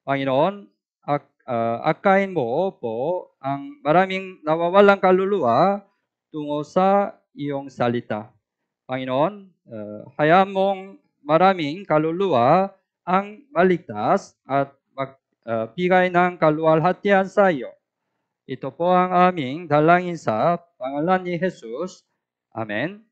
Panginoon, akayin mo po ang maraming nawawalang kaluluwa tungo sa iyong salita. Panginoon, hayaan mong maraming kaluluwa ang maligtas at magbigay ng kaluwalhatian sa iyo. Ito po ang aming dalangin sa pangalan ni Jesus. Amen.